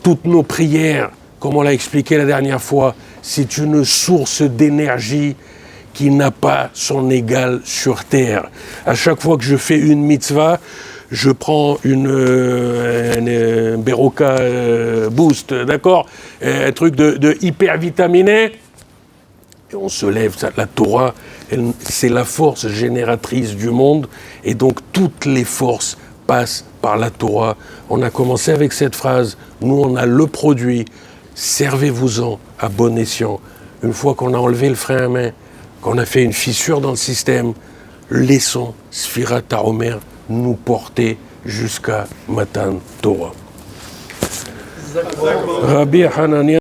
toutes nos prières, comme on l'a expliqué la dernière fois, c'est une source d'énergie qui n'a pas son égal sur terre. À chaque fois que je fais une mitzvah, je prends une Beroka Boost, d'accord, un truc de hyper vitaminé, et on se lève. La Torah, c'est la force génératrice du monde, et donc toutes les forces passent par la Torah. On a commencé avec cette phrase, nous on a le produit, servez-vous-en à bon escient. Une fois qu'on a enlevé le frein à main, qu'on a fait une fissure dans le système, laissons Sfirat HaOmer nous porter jusqu'à Matan Torah. Rabbi Hanania